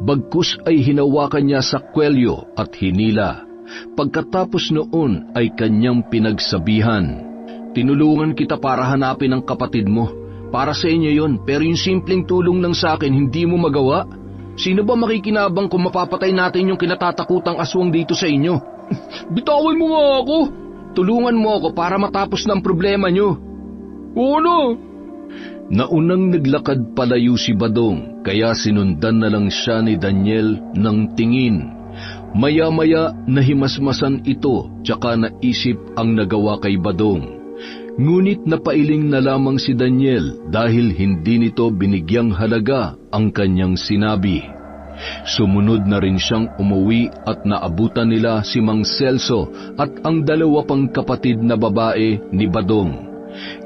bagkus ay hinawakan niya sa kwelyo at hinila. Pagkatapos noon ay kanyang pinagsabihan, "Tinulungan kita para hanapin ang kapatid mo. Para sa inyo yon, pero yung simpleng tulong lang sa akin hindi mo magawa? Sino ba makikinabang kung mapapatay natin yung kinatatakutang aswang dito sa inyo? Bitawan mo nga ako. Tulungan mo ako para matapos ng problema nyo." Oo na. Naunang naglakad palayo si Badong, kaya sinundan na lang siya ni Daniel ng tingin. Maya-maya nahimasmasan ito, tsaka naisip ang nagawa kay Badong. Ngunit napailing na lamang si Daniel dahil hindi nito binigyang halaga ang kanyang sinabi. Sumunod na rin siyang umuwi at naabutan nila si Mang Celso at ang dalawa pang kapatid na babae ni Badong.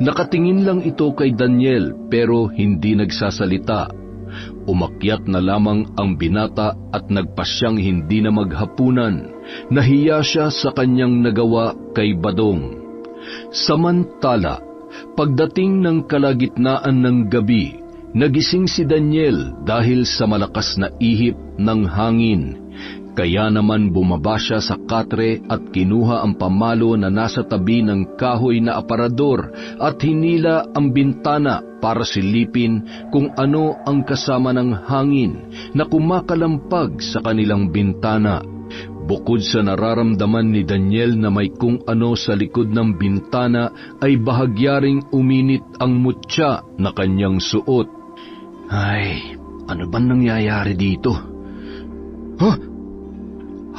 Nakatingin lang ito kay Daniel pero hindi nagsasalita. Umakyat na lamang ang binata at nagpasyang hindi na maghapunan. Nahiya siya sa kanyang nagawa kay Badong. Samantala, pagdating ng kalagitnaan ng gabi, nagising si Daniel dahil sa malakas na ihip ng hangin. Kaya naman bumaba siya sa katre at kinuha ang pamalo na nasa tabi ng kahoy na aparador at hinila ang bintana para silipin kung ano ang kasama ng hangin na kumakalampag sa kanilang bintana. Bukod sa nararamdaman ni Daniel na may kung ano sa likod ng bintana ay bahagyaring uminit ang mutya na kanyang suot. Ay, ano ba nangyayari dito?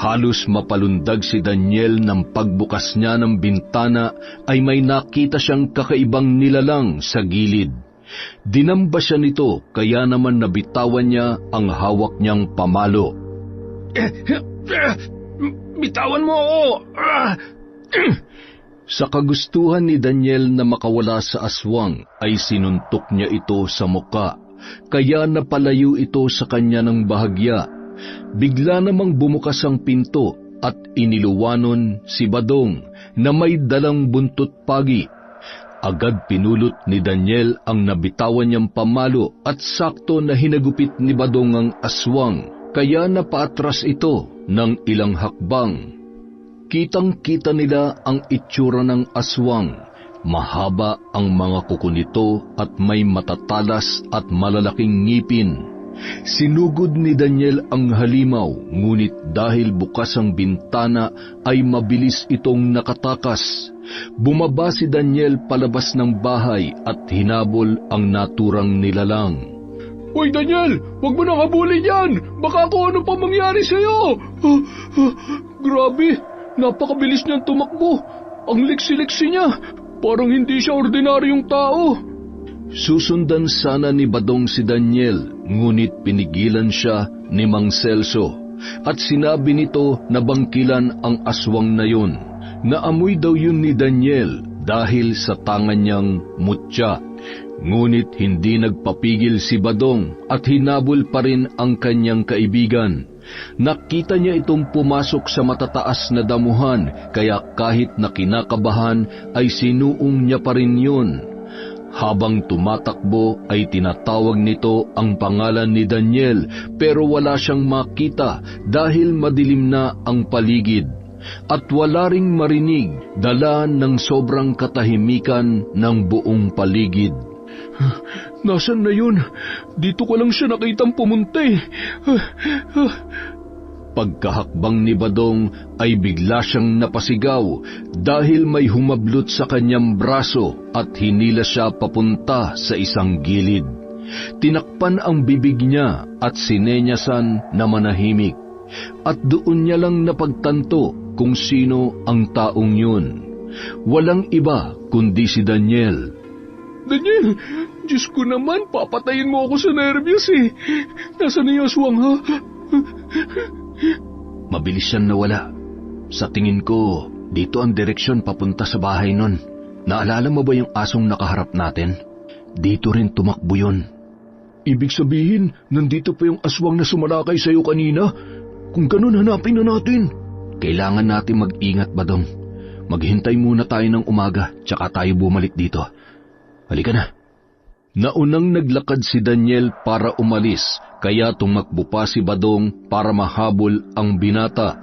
Halos mapalundag si Daniel nang pagbukas niya ng bintana ay may nakita siyang kakaibang nilalang sa gilid. Dinamba siya nito kaya naman nabitawan niya ang hawak niyang pamalo. Bitawan mo ako! Sa kagustuhan ni Daniel na makawala sa aswang ay sinuntok niya ito sa muka, kaya napalayo ito sa kanya ng bahagya. Bigla namang bumukas ang pinto at iniluwanon si Badong na may dalang buntot pagi. Agad pinulot ni Daniel ang nabitawan niyang pamalo at sakto na hinagupit ni Badong ang aswang, kaya napaatras ito ng ilang hakbang. Kitang-kita nila ang itsura ng aswang. Mahaba ang mga kuko nito at may matatalas at malalaking ngipin. Sinugod ni Daniel ang halimaw, ngunit dahil bukas ang bintana ay mabilis itong nakatakas. Bumaba si Daniel palabas ng bahay at hinabol ang naturang nilalang. Hoy Daniel, huwag mo nang habulin yan! Baka kung ano pa mangyari sa'yo! Grabe, napakabilis niyang tumakbo. Ang liksi-liksi niya, parang hindi siya ordinaryong tao. Susundan sana ni Badong si Daniel, ngunit pinigilan siya ni Mang Celso at sinabi nito na bangkilan ang aswang na yun. Naamoy daw yun ni Daniel dahil sa tangan niyang mutya. Ngunit hindi nagpapigil si Badong at hinabol pa rin ang kanyang kaibigan. Nakita niya itong pumasok sa matataas na damuhan, kaya kahit na kinakabahan ay sinuong niya pa rin yun. Habang tumatakbo ay tinatawag nito ang pangalan ni Daniel, pero wala siyang makita dahil madilim na ang paligid. At wala ring marinig, dala ng sobrang katahimikan ng buong paligid. Nasaan na yun? Dito ko lang siya nakitang pumunta eh. Pagkahakbang ni Badong ay bigla siyang napasigaw dahil may humablot sa kanyang braso at hinila siya papunta sa isang gilid. Tinakpan ang bibig niya at sinenyasan na manahimik. At doon niya lang napagtanto kung sino ang taong yun. Walang iba kundi si Daniel. Daniel, Diyos ko naman, papatayin mo ako sa nervyos eh. Nasaan na yung aswang ha? Mabilis siyang nawala. Sa tingin ko, dito ang direksyon papunta sa bahay nun. Naalala mo ba yung asong nakaharap natin? Dito rin tumakbo yun. Ibig sabihin, nandito pa yung aswang na sumalakay sa'yo kanina? Kung ganun, hanapin na natin. Kailangan natin mag-ingat, Badong. Maghintay muna tayo ng umaga, tsaka tayo bumalik dito. Halika na. Naunang naglakad si Daniel para umalis, kaya tumakbo pa si Badong para mahabol ang binata.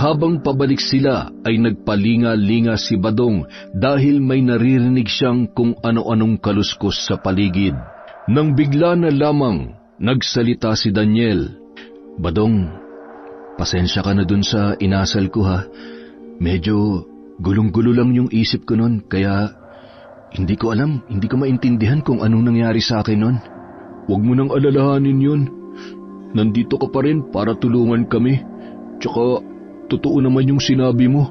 Habang pabalik sila ay nagpalinga-linga si Badong dahil may naririnig siyang kung ano-anong kaluskos sa paligid. Nang bigla na lamang nagsalita si Daniel. Badong, pasensya ka na dun sa inasal ko ha. Medyo gulong-gulo lang yung isip ko nun, kaya hindi ko alam, hindi ko maintindihan kung anong nangyari sa akin nun. Huwag mo nang alalahanin yun. Nandito ka pa rin para tulungan kami. Tsaka, totoo naman yung sinabi mo.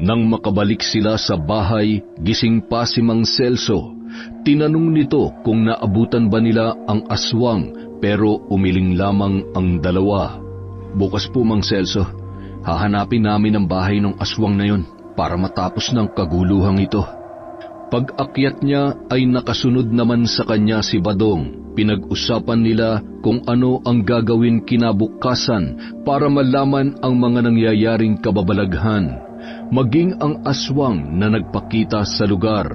Nang makabalik sila sa bahay, gising pa si Mang Celso. Tinanong nito kung naabutan ba nila ang aswang, pero umiling lamang ang dalawa. Bukas po, Mang Celso. Hahanapin namin ang bahay ng aswang na yon para matapos ng kaguluhang ito. Pag-akyat niya ay nakasunod naman sa kanya si Badong. Pinag-usapan nila kung ano ang gagawin kinabukasan para malaman ang mga nangyayaring kababalaghan, maging ang aswang na nagpakita sa lugar.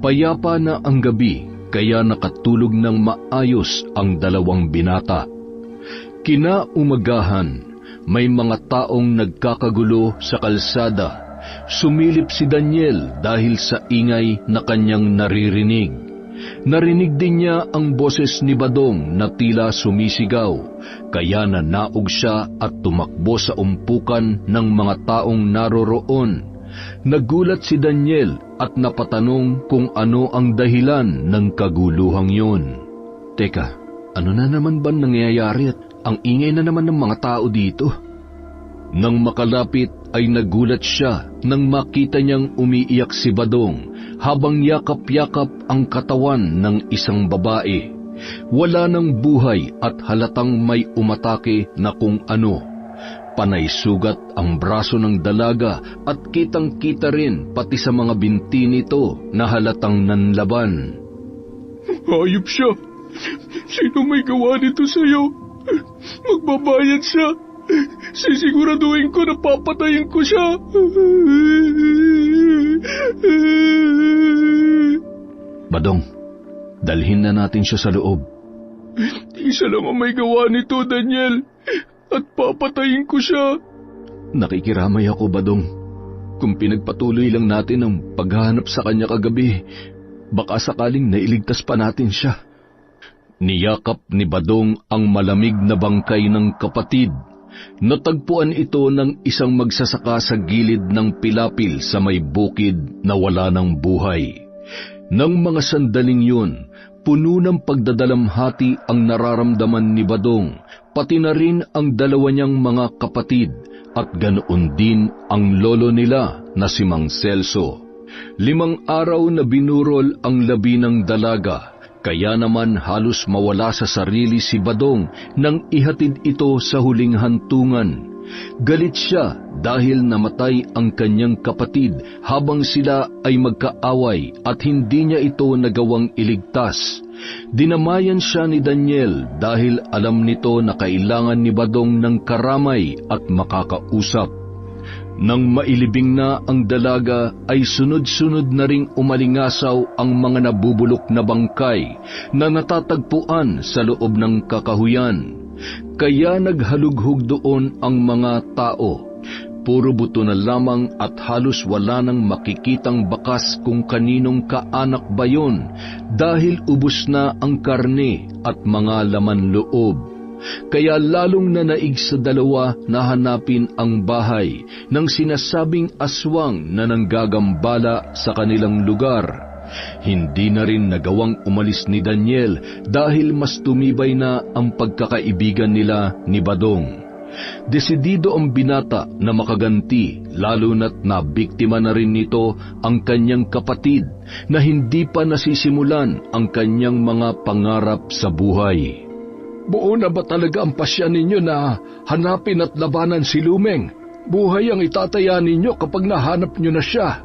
Payapa na ang gabi, kaya nakatulog ng maayos ang dalawang binata. Kinaumagahan, may mga taong nagkakagulo sa kalsada. Sumilip si Daniel dahil sa ingay na kanyang naririnig. Narinig din niya ang boses ni Badong na tila sumisigaw, kaya nanaog siya at tumakbo sa umpukan ng mga taong naroroon. Nagulat si Daniel at napatanong kung ano ang dahilan ng kaguluhang yun. Teka, ano na naman ba nangyayari at ang ingay na naman ng mga tao dito? Nang makalapit ay nagulat siya nang makita niyang umiiyak si Badong habang yakap-yakap ang katawan ng isang babae. Wala ng buhay at halatang may umatake na kung ano. Panay sugat ang braso ng dalaga at kitang-kita rin pati sa mga binti nito na halatang nanlaban. Hayop siya! Sino may gawa nito sa'yo? Magbabayad siya! Sisiguraduhin ko na papatayin ko siya. Badong, dalhin na natin siya sa loob. Isa lang ang may gawa nito, Daniel. At papatayin ko siya. Nakikiramay ako, Badong. Kung pinagpatuloy lang natin ang paghahanap sa kanya kagabi, baka sakaling nailigtas pa natin siya. Niyakap ni Badong ang malamig na bangkay ng kapatid. Natagpuan ito ng isang magsasaka sa gilid ng pilapil sa may bukid na wala ng buhay. Nang mga sandaling yun, Puno ng pagdadalamhati ang nararamdaman ni Badong, pati na rin ang dalawa niyang mga kapatid, at ganoon din ang lolo nila na si Mang Celso. 5 araw na binurol ang labi ng dalaga, kaya naman halos mawala sa sarili si Badong nang ihatid ito sa huling hantungan. Galit siya dahil namatay ang kanyang kapatid habang sila ay magkaaway at hindi niya ito nagawang iligtas. Dinamayan siya ni Daniel dahil alam nito na kailangan ni Badong ng karamay at makakausap. Nang mailibing na ang dalaga ay sunod-sunod na ring umalingasaw ang mga nabubulok na bangkay na natatagpuan sa loob ng kakahuyan. Kaya naghalughog doon ang mga tao. Puro buto na lamang at halos wala nang makikitang bakas kung kaninong kaanak ba yun dahil ubos na ang karne at mga laman loob. Kaya lalong nanaig sa dalawa na hanapin ang bahay ng sinasabing aswang na nanggagambala sa kanilang lugar. Hindi na rin nagawang umalis ni Daniel dahil mas tumibay na ang pagkakaibigan nila ni Badong. Desidido ang binata na makaganti, lalo na't nabiktima na rin nito ang kanyang kapatid na hindi pa nasisimulan ang kanyang mga pangarap sa buhay. Buo na ba talaga ang pasya ninyo na hanapin at labanan si Lumeng? Buhay ang itataya ninyo kapag nahanap nyo na siya.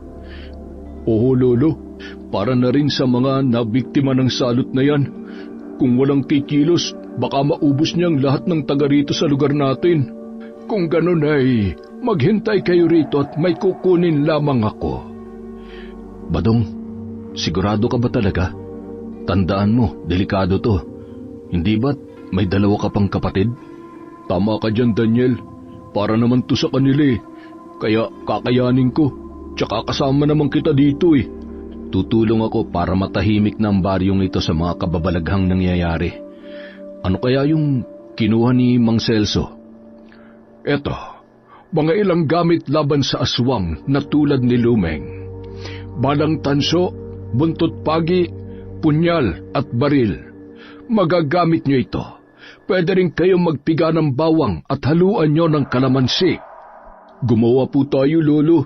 Oo, Lolo. Para na rin sa mga nabiktima ng salot na yan. Kung walang kikilos, baka maubos niyang lahat ng taga rito sa lugar natin. Kung ganun ay, maghintay kayo rito at may kukunin lamang ako. Badong, sigurado ka ba talaga? Tandaan mo, delikado to. Hindi ba't may 2 ka pang kapatid? Tama ka dyan, Daniel. Para naman to sa kanila eh. Kaya kakayanin ko. Tsaka kasama naman kita dito eh. Tutulong ako para matahimik na ang baryong ito sa mga kababalaghang nangyayari. Ano kaya yung kinuha ni Mang Celso? Eto, mga ilang gamit laban sa aswang na tulad ni Lumeng. Balang tanso, buntot pagi, punyal at baril. Magagamit nyo ito. Pwede rin kayo magpiga ng bawang at haluan nyo ng kalamansi. Gumawa po tayo, Lolo.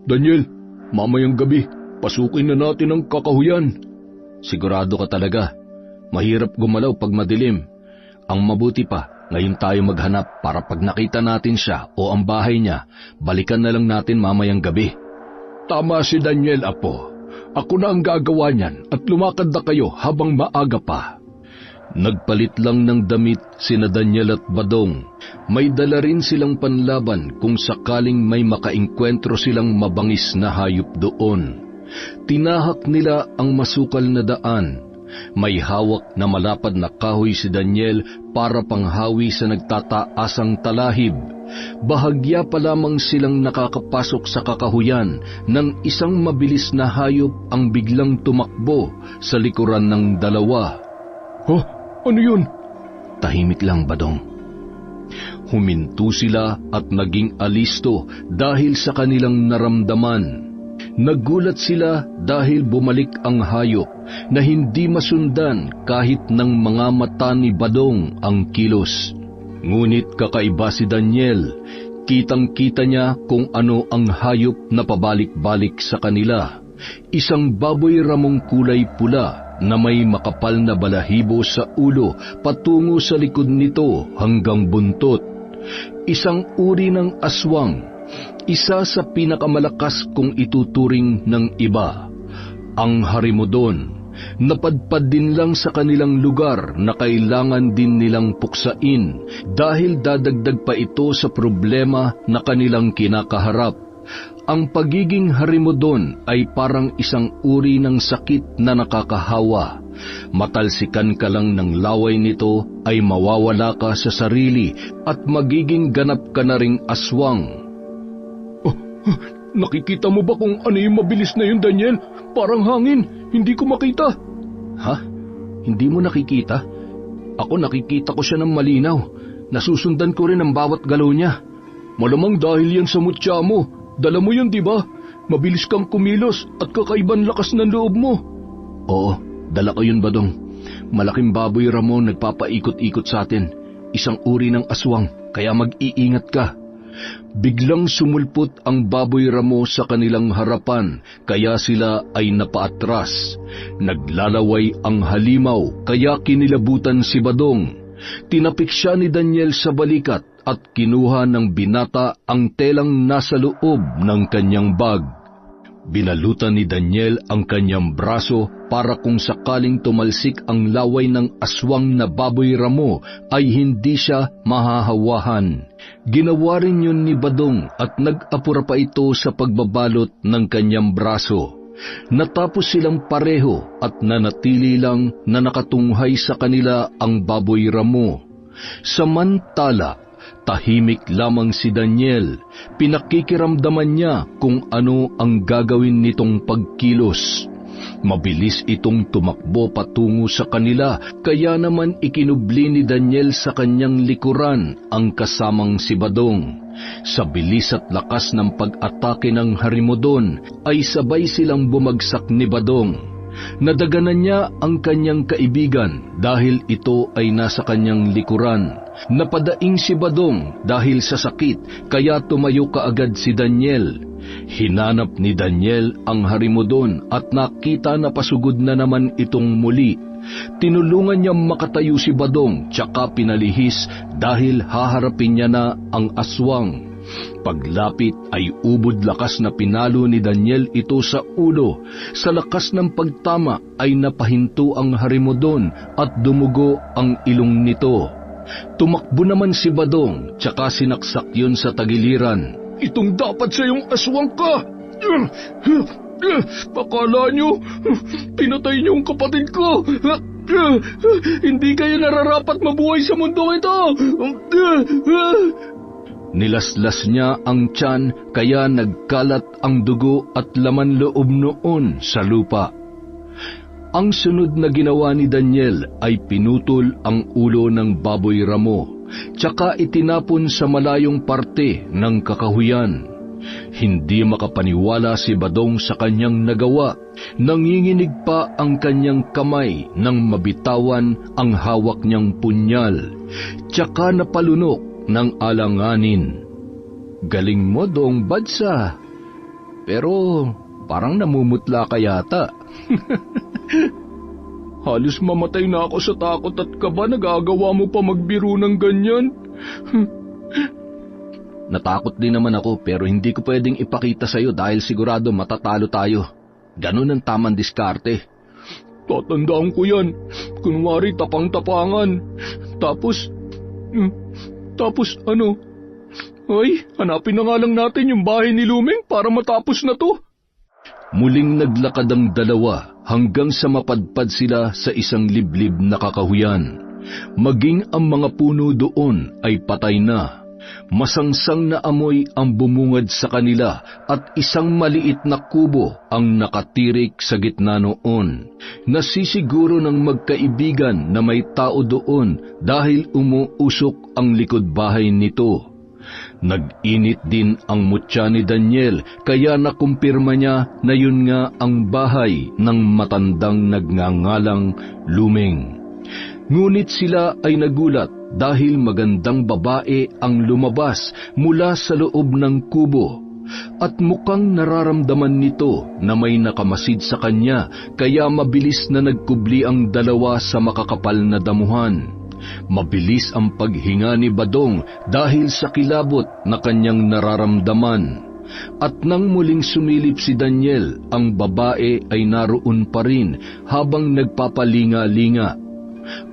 Daniel, mamayang gabi, pasukin na natin ang kakahuyan. Sigurado ka talaga. Mahirap gumalaw pag madilim. Ang mabuti pa, ngayon tayo maghanap para pag nakita natin siya o ang bahay niya, balikan na lang natin mamayang gabi. Tama si Daniel, Apo. Ako na ang gagawa niyan at lumakad na kayo habang maaga pa. Nagpalit lang ng damit sina Daniel at Badong. May dala rin silang panlaban kung sakaling may makaengkwentro silang mabangis na hayop doon. Tinahak nila ang masukal na daan. May hawak na malapad na kahoy si Daniel para panghawi sa nagtataasang talahib. Bahagya pa lamang silang nakakapasok sa kakahuyan nang isang mabilis na hayop ang biglang tumakbo sa likuran ng dalawa. Ano yun? Tahimik lang, Badong. Huminto sila at naging alisto dahil sa kanilang naramdaman. Nagulat sila dahil bumalik ang hayop na hindi masundan kahit ng mga mata ni Badong ang kilos. Ngunit kakaiba si Daniel. Kitang-kita niya kung ano ang hayop na pabalik-balik sa kanila. Isang baboy ramong kulay pula na may makapal na balahibo sa ulo patungo sa likod nito hanggang buntot. Isang uri ng aswang, isa sa pinakamalakas kung ituturing ng iba. Ang harimodon, napadpad din lang sa kanilang lugar na kailangan din nilang puksain dahil dadagdag pa ito sa problema na kanilang kinakaharap. Ang pagiging harimodon ay parang isang uri ng sakit na nakakahawa. Matalsikan ka lang ng laway nito ay mawawala ka sa sarili at magiging ganap ka na ring aswang. Nakikita mo ba kung ano yung mabilis na yun, Daniel? Parang hangin, hindi ko makita. Ha? Hindi mo nakikita? Ako nakikita ko siya ng malinaw. Nasusundan ko rin ang bawat galaw niya. Malamang dahil yan sa mutya mo. Dala mo yun, di ba? Mabilis kang kumilos at kakaiban lakas ng loob mo. Oo, Dala ko yun, Badong. Malaking baboy ramo nagpapaikot-ikot sa atin. Isang uri ng aswang, kaya mag-iingat ka. Biglang sumulpot ang baboy ramo sa kanilang harapan, kaya sila ay napaatras. Naglalaway ang halimaw, kaya kinilabutan si Badong. Tinapik siya ni Daniel sa balikat at kinuha ng binata ang telang nasa loob ng kanyang bag. Binalutan ni Daniel ang kanyang braso para kung sakaling tumalsik ang laway ng aswang na baboy ramo ay hindi siya mahahawahan. Ginawa rin yun ni Badong at nag-apura pa ito sa pagbabalot ng kanyang braso. Natapos silang pareho at nanatili lang na nakatunghay sa kanila ang baboy ramo. Samantala, tahimik lamang si Daniel. Pinakikiramdaman niya kung ano ang gagawin nitong pagkilos. Mabilis itong tumakbo patungo sa kanila, kaya naman ikinubli ni Daniel sa kanyang likuran ang kasamang si Badong. Sa bilis at lakas ng pag-atake ng harimodon, ay sabay silang bumagsak ni Badong. Nadaganan niya ang kanyang kaibigan dahil ito ay nasa kanyang likuran. Napadaing si Badong dahil sa sakit, kaya tumayo kaagad si Daniel. Hinanap ni Daniel ang harimodon at nakita na pasugod na naman itong muli. Tinulungan niya makatayo si Badong, tsaka pinalihis dahil haharapin niya na ang aswang. Paglapit ay ubod lakas na pinalo ni Daniel ito sa ulo. Sa lakas ng pagtama ay napahinto ang harimodon at dumugo ang ilong nito. Tumakbo naman si Badong, tsaka sinaksak yun sa tagiliran. Itong dapat sa iyong aswang ka! Pakala niyo, pinatay niyo ang kapatid ko! Hindi kayo nararapat mabuhay sa mundo ito! Nilaslas niya ang tiyan, kaya nagkalat ang dugo at laman loob noon sa lupa. Ang sunod na ginawa ni Daniel ay pinutol ang ulo ng baboy ramo, tsaka itinapon sa malayong parte ng kakahuyan. Hindi makapaniwala si Badong sa kanyang nagawa. Nanginginig pa ang kanyang kamay nang mabitawan ang hawak niyang punyal, tsaka napalunok ng alanganin. Galing mo, Dong Badsa. Pero parang namumutla ka yata. Halos mamatay na ako sa takot at kaba, nagagawa mo pa magbiro ng ganyan? Natakot din naman ako, pero hindi ko pwedeng ipakita sa'yo dahil sigurado matatalo tayo. Ganun ang tamang diskarte. Tatandaan ko yan. Kunwari tapang-tapangan. Tapos ano? Ay, hanapin na nga lang natin yung bahay ni Lumeng para matapos na to. Muling naglakad ang dalawa hanggang sa mapadpad sila sa isang liblib na kakahuyan. Maging ang mga puno doon ay patay na. Masangsang na amoy ang bumungad sa kanila at isang maliit na kubo ang nakatirik sa gitna noon. Nasisiguro ng magkaibigan na may tao doon dahil umuusok ang likod bahay nito. Nag-init din ang mutya ni Daniel, kaya nakumpirma niya na yun nga ang bahay ng matandang nagngangalang Lumeng. Ngunit sila ay nagulat dahil magandang babae ang lumabas mula sa loob ng kubo at mukhang nararamdaman nito na may nakamasid sa kanya, kaya mabilis na nagkubli ang dalawa sa makakapal na damuhan. Mabilis ang paghinga ni Badong dahil sa kilabot na kanyang nararamdaman. At nang muling sumilip si Daniel, ang babae ay naroon pa rin habang nagpapalinga-linga.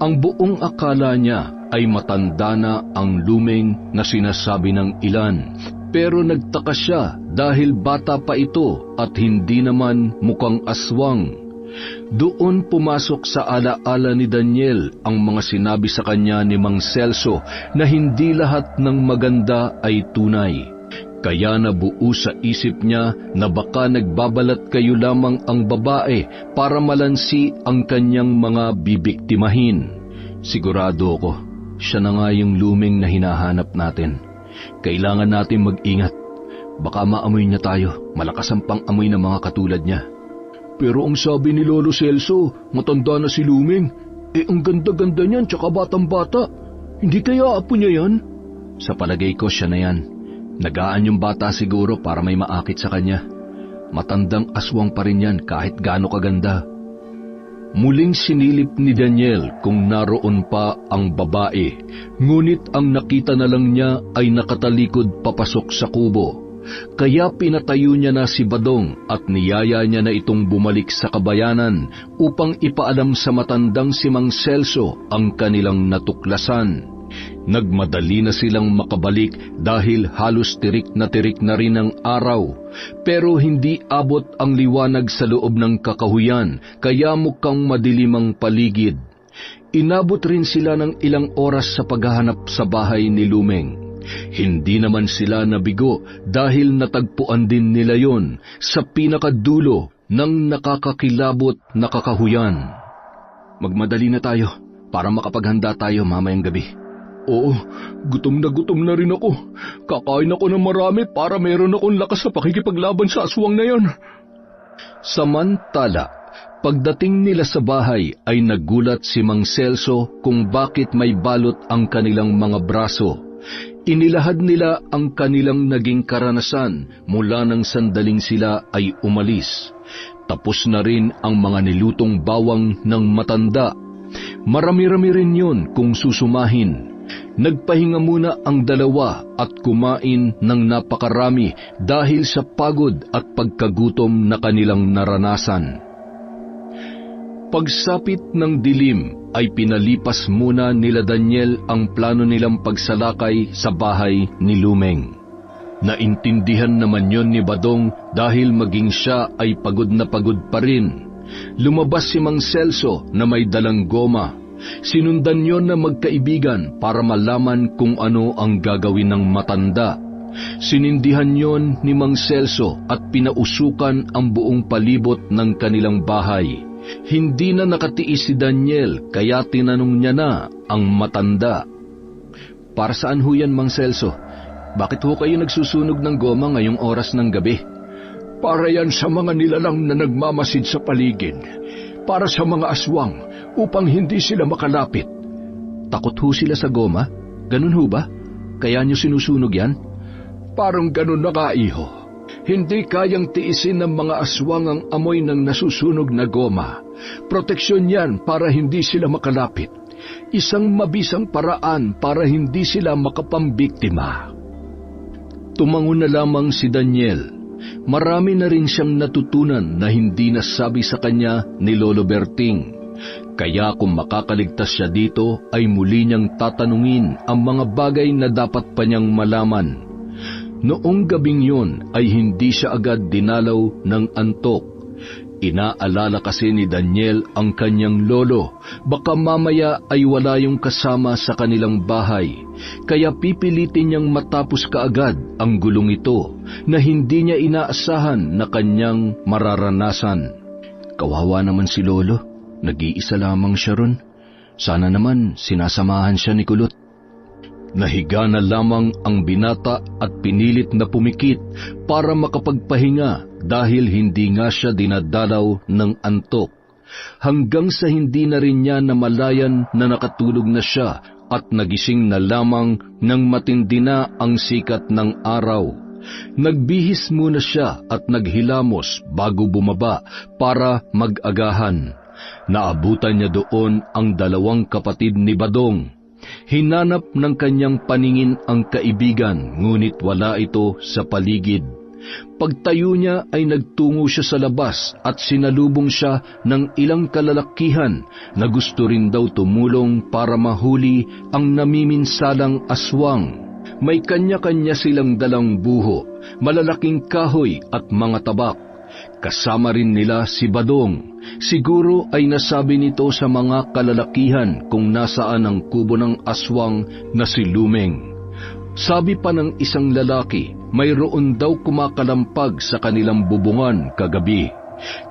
Ang buong akala niya ay matanda na ang Lumeng na sinasabi ng ilan. Pero nagtaka siya dahil bata pa ito at hindi naman mukhang aswang. Doon pumasok sa alaala ni Daniel ang mga sinabi sa kanya ni Mang Celso na hindi lahat ng maganda ay tunay. Kaya nabuo sa isip niya na baka nagbabalat kayo lamang ang babae para malansi ang kanyang mga bibiktimahin. Sigurado ako, siya na nga yung Lumeng na hinahanap natin. Kailangan natin mag-ingat. Baka maamoy niya tayo, malakas ang pang-amoy ng mga katulad niya. Pero ang sabi ni Lolo Celso, matanda na si Lumeng. Ang ganda-ganda niyan tsaka batang-bata. Hindi kaya apo niya yan? Sa palagay ko siya na yan. Nagaan yung bata siguro para may maakit sa kanya. Matandang aswang pa rin yan kahit gaano kaganda. Muling sinilip ni Daniel kung naroon pa ang babae, ngunit ang nakita na lang niya ay nakatalikod papasok sa kubo. Kaya pinatayo niya na si Badong at niyaya niya na itong bumalik sa kabayanan upang ipaalam sa matandang si Mang Celso ang kanilang natuklasan. Nagmadali na silang makabalik dahil halos tirik na rin ang araw, pero hindi abot ang liwanag sa loob ng kakahuyan, kaya mukhang madilim ang paligid. Inabot rin sila ng ilang oras sa paghahanap sa bahay ni Lumeng. Hindi naman sila nabigo dahil natagpuan din nila yon sa pinakadulo ng nakakakilabot na kakahuyan. Magmadali na tayo para makapaghanda tayo mamayang gabi. Oo, gutom na rin ako. Kakain ako ng marami para meron akong lakas sa pakikipaglaban sa aswang na yan. Samantala, pagdating nila sa bahay ay nagulat si Mang Celso kung bakit may balot ang kanilang mga braso. Inilahad nila ang kanilang naging karanasan mula nang sandaling sila ay umalis. Tapos na rin ang mga nilutong bawang ng matanda. Marami-rami rin yun kung susumahin. Nagpahinga muna ang dalawa at kumain ng napakarami dahil sa pagod at pagkagutom na kanilang naranasan. Pagsapit ng dilim ay pinalipas muna nila Daniel ang plano nilang pagsalakay sa bahay ni Lumeng. Naintindihan naman yon ni Badong dahil maging siya ay pagod na pagod pa rin. Lumabas si Mang Celso na may dalang goma. Sinundan yon na magkaibigan para malaman kung ano ang gagawin ng matanda. Sinindihan yon ni Mang Celso at pinausukan ang buong palibot ng kanilang bahay. Hindi na nakatiis si Daniel kaya tinanong niya na ang matanda. Para saan ho yan, Mang Celso? Bakit ho kayo nagsusunog ng goma ngayong oras ng gabi? Para yan sa mga nilalang na nagmamasid sa paligid. Para sa mga aswang upang hindi sila makalapit. Takot ho sila sa goma? Ganun ho ba? Kaya nyo sinusunog yan? Parang ganun na nga, iho. Hindi kayang tiisin ng mga aswang ang amoy ng nasusunog na goma. Proteksyon yan para hindi sila makalapit. Isang mabisang paraan para hindi sila makapambiktima. Tumango na lamang si Daniel. Marami na rin siyang natutunan na hindi nasabi sa kanya ni Lolo Berting. Kaya kung makakaligtas siya dito ay muli niyang tatanungin ang mga bagay na dapat pa niyang malaman. Noong gabing yun ay hindi siya agad dinalaw ng antok. Inaalala kasi ni Daniel ang kanyang lolo, baka mamaya ay wala yung kasama sa kanilang bahay, kaya pipilitin niyang matapos kaagad ang gulong ito na hindi niya inaasahan na kanyang mararanasan. Kawawa naman si lolo, nag-iisa lamang siya ron. Sana naman sinasamahan siya ni Kulot. Nahiga na lamang ang binata at pinilit na pumikit para makapagpahinga dahil hindi nga siya dinadalaw ng antok. Hanggang sa hindi na rin niya namalayan na nakatulog na siya at nagising na lamang nang matindi na ang sikat ng araw. Nagbihis muna siya at naghilamos bago bumaba para mag-agahan. Naabutan niya doon ang dalawang kapatid ni Badong. Hinanap ng kanyang paningin ang kaibigan, ngunit wala ito sa paligid. Pagtayo niya ay nagtungo siya sa labas at sinalubong siya ng ilang kalalakihan na gusto rin daw tumulong para mahuli ang namiminsalang aswang. May kanya-kanya silang dalang buho, malalaking kahoy at mga tabak. Kasama rin nila si Badong. Siguro ay nasabi nito sa mga kalalakihan kung nasaan ang kubo ng aswang na si Lumeng. Sabi pa ng isang lalaki, mayroon daw kumakalampag sa kanilang bubungan kagabi.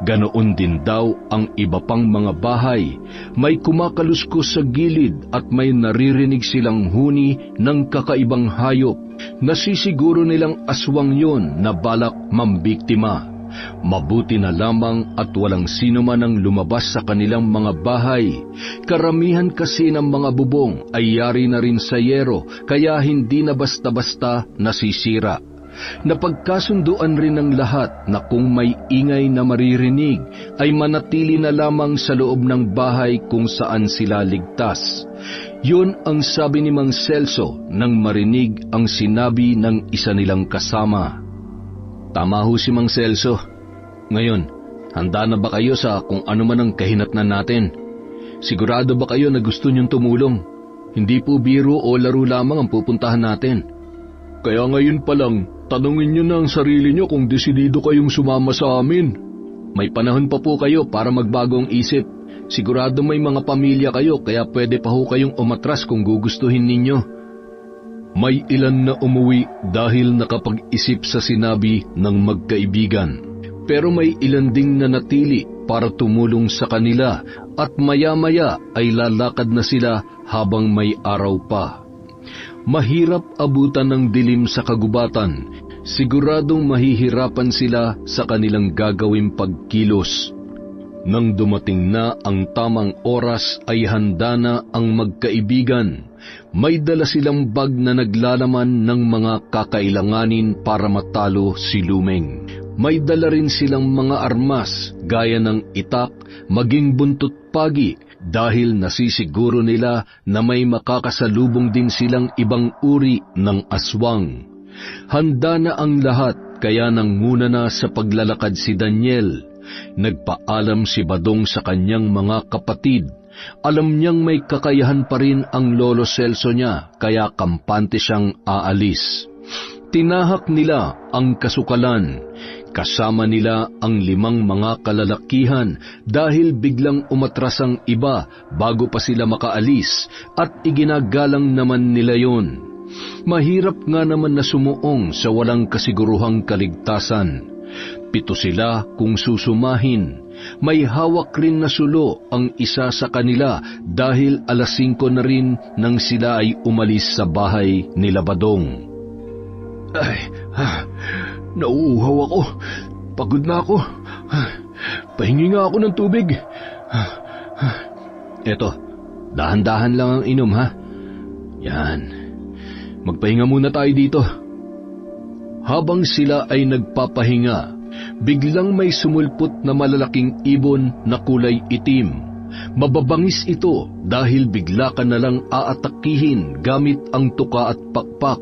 Ganoon din daw ang iba pang mga bahay. May kumakaluskos sa gilid at may naririnig silang huni ng kakaibang hayop. Nasisiguro nilang aswang yon na balak mambiktima. Mabuti na lamang at walang sino man ang lumabas sa kanilang mga bahay. Karamihan kasi ng mga bubong ay yari na rin sa yero, kaya hindi na basta-basta nasisira. Napagkasunduan rin ng lahat na kung may ingay na maririnig, ay manatili na lamang sa loob ng bahay kung saan sila ligtas. Yun ang sabi ni Mang Celso nang marinig ang sinabi ng isa nilang kasama. Tama ho si Mang Celso. Ngayon, handa na ba kayo sa kung ano man ang kahinatnan natin? Sigurado ba kayo na gusto niyong tumulong? Hindi po biro o laro lamang ang pupuntahan natin. Kaya ngayon pa lang, tanungin niyo na ang sarili niyo kung desidido kayong sumama sa amin. May panahon pa po kayo para magbago ang isip. Sigurado may mga pamilya kayo kaya pwede pa ho kayong umatras kung gugustuhin ninyo. May ilan na umuwi dahil nakapag-isip sa sinabi ng magkaibigan. Pero may ilan ding nanatili para tumulong sa kanila at maya-maya ay lalakad na sila habang may araw pa. Mahirap abutan ng dilim sa kagubatan. Siguradong mahihirapan sila sa kanilang gagawing pagkilos. Nang dumating na ang tamang oras ay handa na ang magkaibigan. May dala silang bag na naglalaman ng mga kakailanganin para matalo si Lumeng. May dala rin silang mga armas gaya ng itak, maging buntot pagi dahil nasisiguro nila na may makakasalubong din silang ibang uri ng aswang. Handa na ang lahat kaya nanguna na sa paglalakad si Daniel. Nagpaalam si Badong sa kanyang mga kapatid. Alam niyang may kakayahan pa rin ang Lolo Celso niya kaya kampante siyang aalis. Tinahak nila ang kasukalan. Kasama nila ang 5 mga kalalakihan dahil biglang umatras ang iba bago pa sila makaalis at iginagalang naman nila yon. Mahirap nga naman na sumuong sa walang kasiguruhang kaligtasan. 7 sila kung susumahin. May hawak rin na sulo ang isa sa kanila dahil 5:00 na rin nang sila ay umalis sa bahay nila Badong. Nauuhaw ako. Pagod na ako. Pahingi nga ako ng tubig. Eto, dahan-dahan lang ang inom ha. Yan. Magpahinga muna tayo dito. Habang sila ay nagpapahinga, biglang may sumulpot na malalaking ibon na kulay itim. Mababangis ito dahil bigla ka na lang aatakihin gamit ang tuka at pakpak.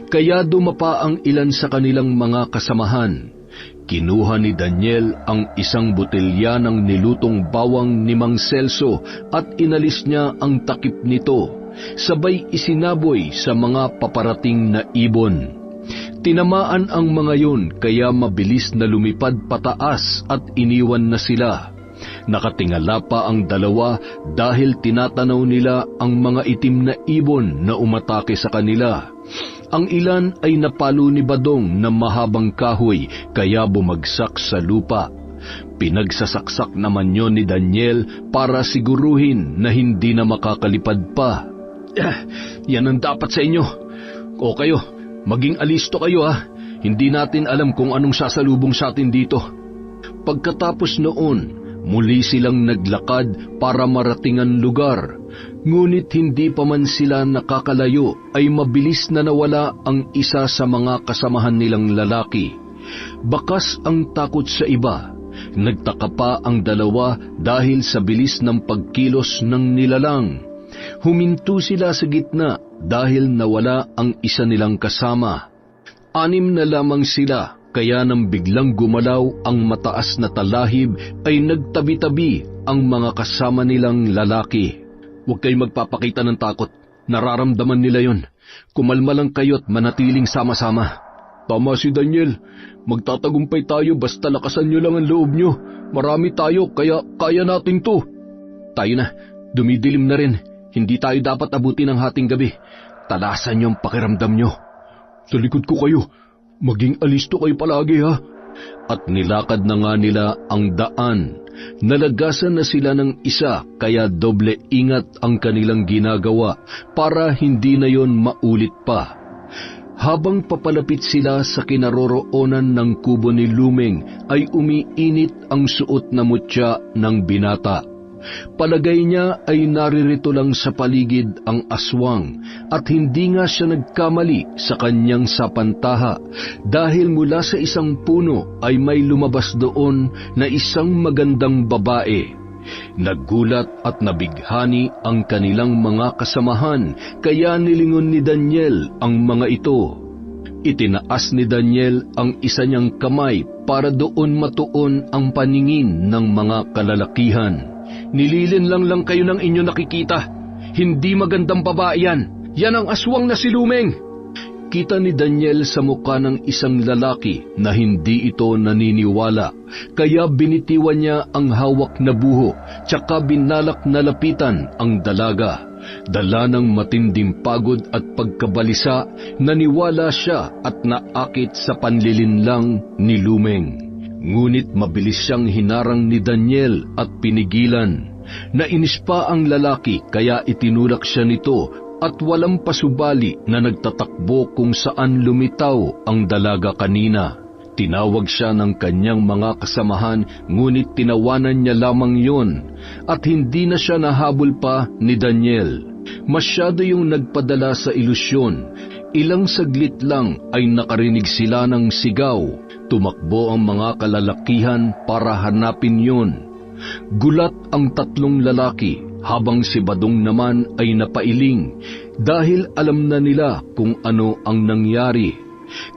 Kaya dumapa ang ilan sa kanilang mga kasamahan. Kinuha ni Daniel ang isang botelya ng nilutong bawang ni Mang Celso at inalis niya ang takip nito. Sabay isinaboy sa mga paparating na ibon. Tinamaan ang mga yun kaya mabilis na lumipad pataas at iniwan na sila. Nakatingala pa ang dalawa dahil tinatanaw nila ang mga itim na ibon na umatake sa kanila. Ang ilan ay napalo ni Badong na mahabang kahoy kaya bumagsak sa lupa. Pinagsasaksak naman yon ni Daniel para siguruhin na hindi na makakalipad pa. Yan ang dapat sa inyo. O kayo, maging alisto kayo ha. Hindi natin alam kung anong sasalubong sa atin dito. Pagkatapos noon, muli silang naglakad para marating ang lugar. Ngunit hindi pa man sila nakakalayo ay mabilis na nawala ang isa sa mga kasamahan nilang lalaki. Bakas ang takot sa iba. Nagtaka pa ang dalawa dahil sa bilis ng pagkilos ng nilalang. Huminto sila sa gitna dahil nawala ang isa nilang kasama. 6 na lamang sila kaya nang biglang gumalaw ang mataas na talahib ay nagtabi-tabi ang mga kasama nilang lalaki. Huwag kayong magpapakita ng takot. Nararamdaman nila yon. Kumalma lang kayo at manatiling sama-sama. Tama si Daniel. Magtatagumpay tayo basta lakasan nyo lang ang loob nyo. Marami tayo kaya kaya natin to. Tayo na. Dumidilim na rin. Hindi tayo dapat abutin ang hating gabi. Talasan nyo ang pakiramdam nyo. Sa likod ko kayo. Maging alisto kayo palagi ha. At nilakad na nga nila ang daan. Nalagasan na sila ng isa kaya doble ingat ang kanilang ginagawa para hindi na yon maulit pa. Habang papalapit sila sa kinaroroonan ng kubo ni Lumeng ay umiinit ang suot na mutya ng binata. Palagay niya ay naririto lang sa paligid ang aswang at hindi nga siya nagkamali sa kanyang sapantaha dahil mula sa isang puno ay may lumabas doon na isang magandang babae. Nagulat at nabighani ang kanilang mga kasamahan kaya nilingon ni Daniel ang mga ito. Itinaas ni Daniel ang isa niyang kamay para doon matuon ang paningin ng mga kalalakihan. Nililinlang lang kayo ng inyo nakikita. Hindi magandang babae yan. Yan ang aswang na si Lumeng. Kita ni Daniel sa mukha ng isang lalaki na hindi ito naniniwala, kaya binitiwan niya ang hawak na buho, tsaka binalak na lapitan ang dalaga. Dala ng matinding pagod at pagkabalisa, naniwala siya at naakit sa panlilinlang ni Lumeng. Ngunit mabilis siyang hinarang ni Daniel at pinigilan. Nainis pa ang lalaki kaya itinulak siya nito at walang pasubali na nagtatakbo kung saan lumitaw ang dalaga kanina. Tinawag siya ng kanyang mga kasamahan ngunit tinawanan niya lamang yon at hindi na siya nahabol pa ni Daniel. Masyado yung nagpadala sa ilusyon. Ilang saglit lang ay nakarinig sila ng sigaw. Tumakbo ang mga kalalakihan para hanapin yon. Gulat ang tatlong lalaki habang si Badong naman ay napailing dahil alam na nila kung ano ang nangyari.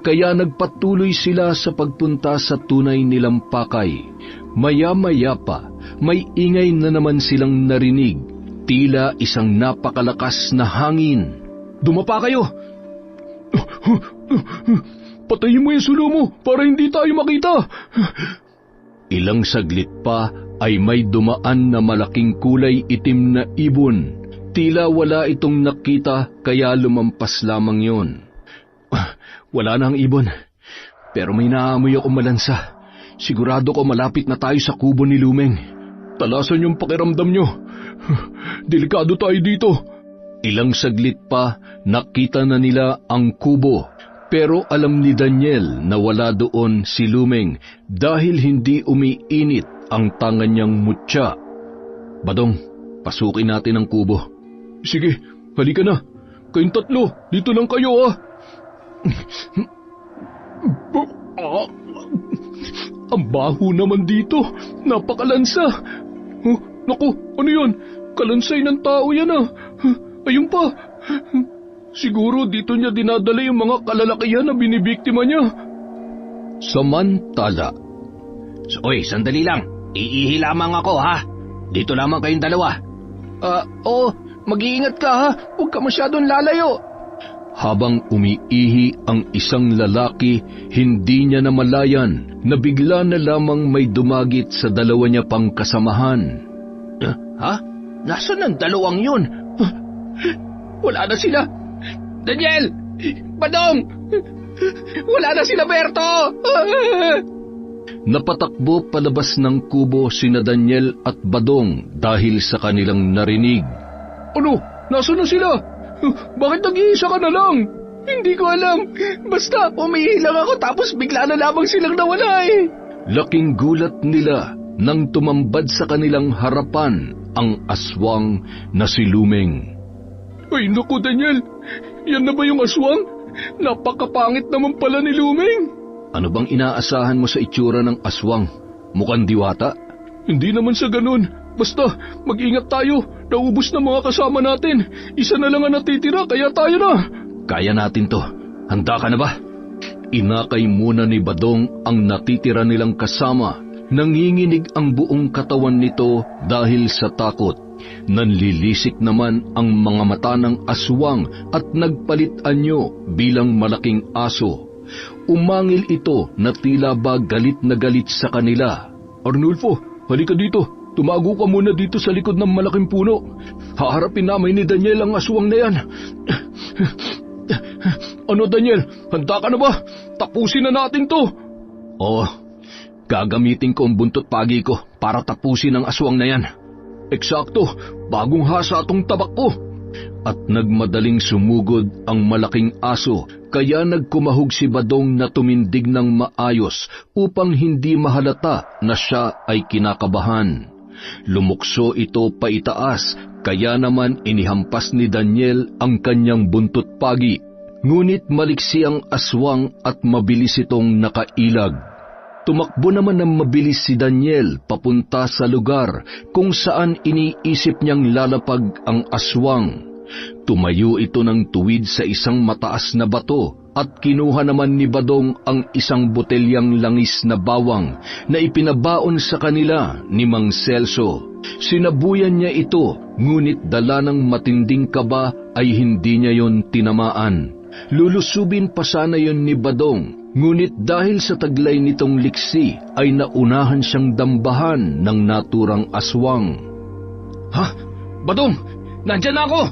Kaya nagpatuloy sila sa pagpunta sa tunay nilang pakay. Maya-maya pa, may ingay na naman silang narinig. Tila isang napakalakas na hangin. Dumapa kayo! Patayin mo yung sulo mo para hindi tayo makita. Ilang saglit pa ay may dumaan na malaking kulay itim na ibon. Tila wala itong nakita kaya lumampas lamang yon. Wala na ang ibon, pero may naamoy ako malansa. Sigurado ko malapit na tayo sa kubo ni Lumeng. Talasan yung pakiramdam nyo. Delikado tayo dito. Ilang saglit pa nakita na nila ang kubo. Pero alam ni Daniel na wala doon si Lumeng dahil hindi umiinit ang tangan niyang mutya. Badong, pasukin natin ang kubo. Sige, halika na. Kayong tatlo, dito lang kayo Ang baho naman dito. Napakalansa. Naku, ano yun? Kalansay ng tao yan Ayun pa. Siguro dito niya dinadala yung mga kalalakihan na binibiktima niya. Samantala. Oy, sandali lang. Iihi lamang ako, ha? Dito lamang kayong dalawa. Oo, mag-iingat ka, ha? Huwag ka masyadong lalayo. Habang umiihi ang isang lalaki, hindi niya namalayan na bigla na lamang may dumagit sa dalawa niya pang kasamahan. Ha? Nasaan ang dalawang yun? Wala na sila. Daniel! Badong! Wala na sila, Berto! Napatakbo palabas ng kubo sina Daniel at Badong dahil sa kanilang narinig. Ano? Nasaan na sila? Bakit nag-iisa ka na lang? Hindi ko alam. Basta umihi lang ako tapos bigla na lamang silang nawala Laking gulat nila nang tumambad sa kanilang harapan ang aswang na si Lumeng. Ay naku, Daniel. Yan na ba yung aswang? Napakapangit naman pala ni Lumeng. Ano bang inaasahan mo sa itsura ng aswang? Mukhang diwata? Hindi naman sa ganun. Basta, mag-ingat tayo. Naubos na mga kasama natin. Isa na lang ang natitira, kaya tayo na. Kaya natin to. Handa ka na ba? Inakay muna ni Badong ang natitira nilang kasama. Nanginginig ang buong katawan nito dahil sa takot. Nanlilisik naman ang mga mata ng aswang at nagpalit anyo bilang malaking aso. Umangil ito na tila ba galit na galit sa kanila. Arnulfo, halika dito. Tumago ka muna dito sa likod ng malaking puno. Haharapin namin ni Daniel ang aswang na yan. Ano, Daniel? Handa ka na ba? Tapusin na natin to. Oo, gagamitin ko ang buntot pagi ko para tapusin ang aswang na yan. Eksakto, bagong hasa atong tabak ko. at nagmadaling sumugod ang malaking aso, kaya nagkumahog si Badong na tumindig ng maayos upang hindi mahalata na siya ay kinakabahan. Lumukso ito paitaas, kaya naman inihampas ni Daniel ang kanyang buntot pagi. Ngunit maliksi ang aswang at mabilis itong nakailag. Tumakbo naman ng mabilis si Daniel papunta sa lugar kung saan iniisip niyang lalapag ang aswang. Tumayo ito ng tuwid sa isang mataas na bato at kinuha naman ni Badong ang isang botelyang langis na bawang na ipinabaon sa kanila ni Mang Celso. Sinabuyan niya ito, ngunit dala ng matinding kaba ay hindi niya yon tinamaan. Lulusubin pa sana yon ni Badong, ngunit dahil sa taglay nitong liksi ay naunahan siyang dambahan ng naturang aswang. Ha? Badong! Nandyan na ako!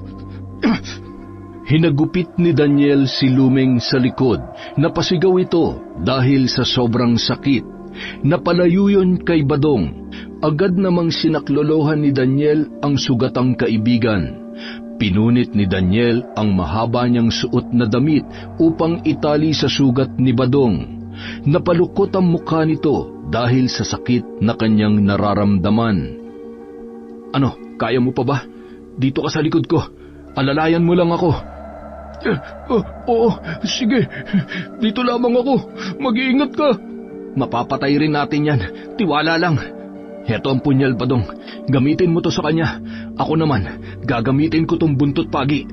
Hinagupit ni Daniel si Lumeng sa likod. Napasigaw ito dahil sa sobrang sakit. Napalayo yun kay Badong. Agad namang sinaklolohan ni Daniel ang sugatang kaibigan. Pinunit ni Daniel ang mahaba niyang suot na damit upang itali sa sugat ni Badong. Napalukot ang mukha nito dahil sa sakit na kanyang nararamdaman. Ano, kaya mo pa ba? Dito ka sa likod ko. Alalayan mo lang ako. Oo, sige. Dito lamang ako. Mag-iingat ka. Mapapatay rin natin yan. Tiwala lang. Heto ang punyal, Badong. Gamitin mo to sa kanya. Ako naman, gagamitin ko tong buntot pagi.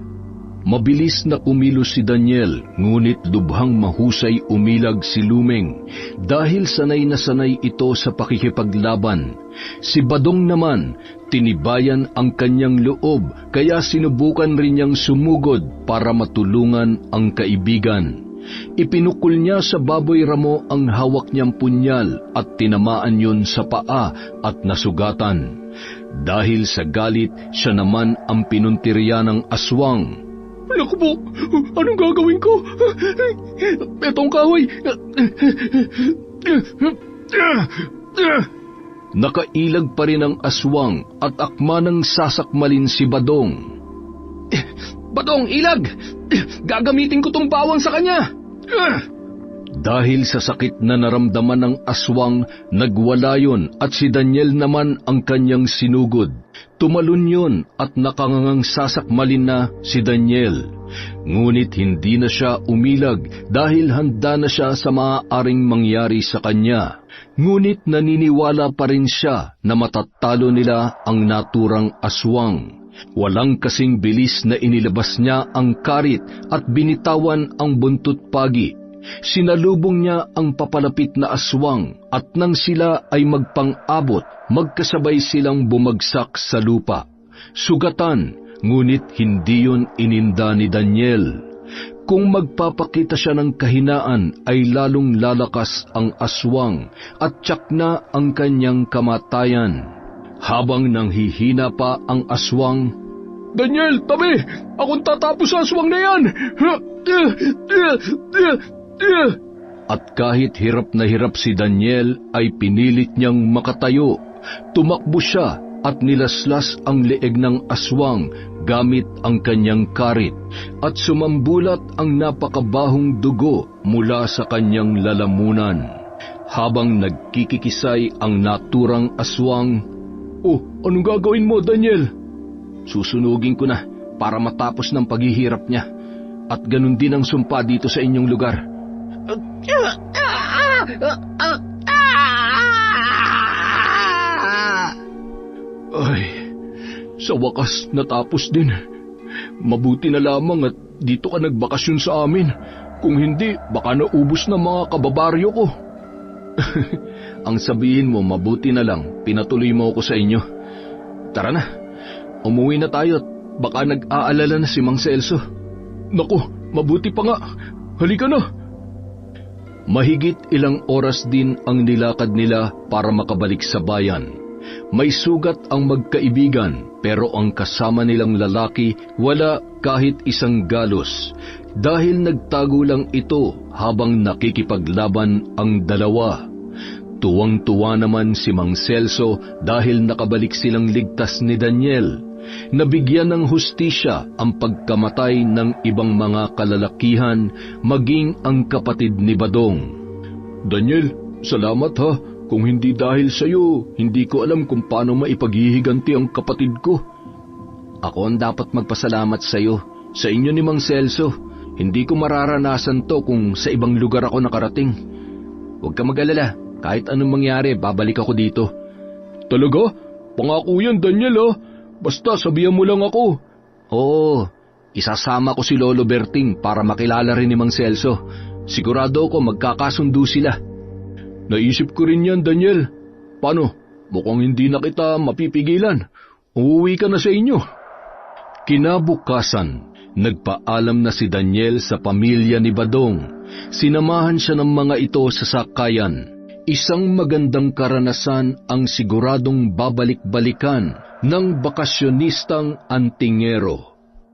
Mabilis na kumilos si Daniel, ngunit lubhang mahusay umilag si Lumeng dahil sanay na sanay ito sa pakikipaglaban. Si Badong naman, tinibayan ang kanyang loob, kaya sinubukan rin niyang sumugod para matulungan ang kaibigan. Ipinukul niya sa baboy ramo ang hawak niyang punyal at tinamaan yun sa paa at nasugatan. Dahil sa galit, siya naman ang pinuntirya ng aswang. Naku po, anong gagawin ko? Etong kahoy. Nakailag pa rin ang aswang at akma ng sasakmalin si Badong. Badong, ilag! Gagamitin ko tong bawang sa kanya! Dahil sa sakit na naramdaman ng aswang, nagwala yun at si Daniel naman ang kanyang sinugod. Tumalon yun at nakangangang sasakmalin na si Daniel. Ngunit hindi na siya umilag dahil handa na siya sa maaaring mangyari sa kanya. Ngunit naniniwala pa rin siya na matatalo nila ang naturang aswang. Walang kasing bilis na inilabas niya ang karit at binitawan ang buntot pagi. Sinalubong niya ang papalapit na aswang at nang sila ay magpang-abot, magkasabay silang bumagsak sa lupa. Sugatan, ngunit hindi yun ininda ni Daniel. Kung magpapakita siya ng kahinaan ay lalong lalakas ang aswang at tiyak na ang kanyang kamatayan. Habang nanghihina pa ang aswang, Daniel, tabi! Akong tatapos sa aswang na yan! At kahit hirap na hirap si Daniel ay pinilit niyang makatayo. Tumakbo siya at nilaslas ang leeg ng aswang gamit ang kanyang karit at sumambulat ang napakabahong dugo mula sa kanyang lalamunan. Habang nagkikikisay ang naturang aswang, Oh, anong gagawin mo, Daniel? Susunugin ko na para matapos ng paghihirap niya. At ganun din ang sumpa dito sa inyong lugar. Ay, sa wakas natapos din. Mabuti na lamang at dito ka nagbakasyon sa amin. Kung hindi, baka naubos na mga kababaryo ko. Ang sabihin mo, mabuti na lang, pinatuloy mo ako sa inyo. Tara na, umuwi na tayo at baka nag-aalala na si Mang Celso. Naku, mabuti pa nga. Halika na. Mahigit ilang oras din ang nilakad nila para makabalik sa bayan. May sugat ang magkaibigan pero ang kasama nilang lalaki wala kahit isang galos dahil nagtago lang ito habang nakikipaglaban ang dalawa. Tuwang-tuwa naman si Mang Celso dahil nakabalik silang ligtas ni Daniel. Nabigyan ng hustisya ang pagkamatay ng ibang mga kalalakihan, maging ang kapatid ni Badong. Daniel, salamat ha. Kung hindi dahil sa'yo, hindi ko alam kung paano maipaghihiganti ang kapatid ko. Ako ang dapat magpasalamat sa iyo, sa inyo ni Mang Celso. Hindi ko mararanasan to kung sa ibang lugar ako nakarating. Huwag ka mag-alala, kahit anong mangyari, babalik ako dito. Talaga? Pangako yan, Daniel ha. Basta sabihan mo lang ako. Oo, isasama ko si Lolo Berting para makilala rin ni Mang Celso. Sigurado ko magkakasundo sila. Naisip ko rin yan, Daniel. Paano? Mukhang hindi na kita mapipigilan. Uuwi ka na sa inyo. Kinabukasan, nagpaalam na si Daniel sa pamilya ni Badong. Sinamahan siya ng mga ito sa sakayan. Isang magandang karanasan ang siguradong babalik-balikan ng bakasyonistang antingero.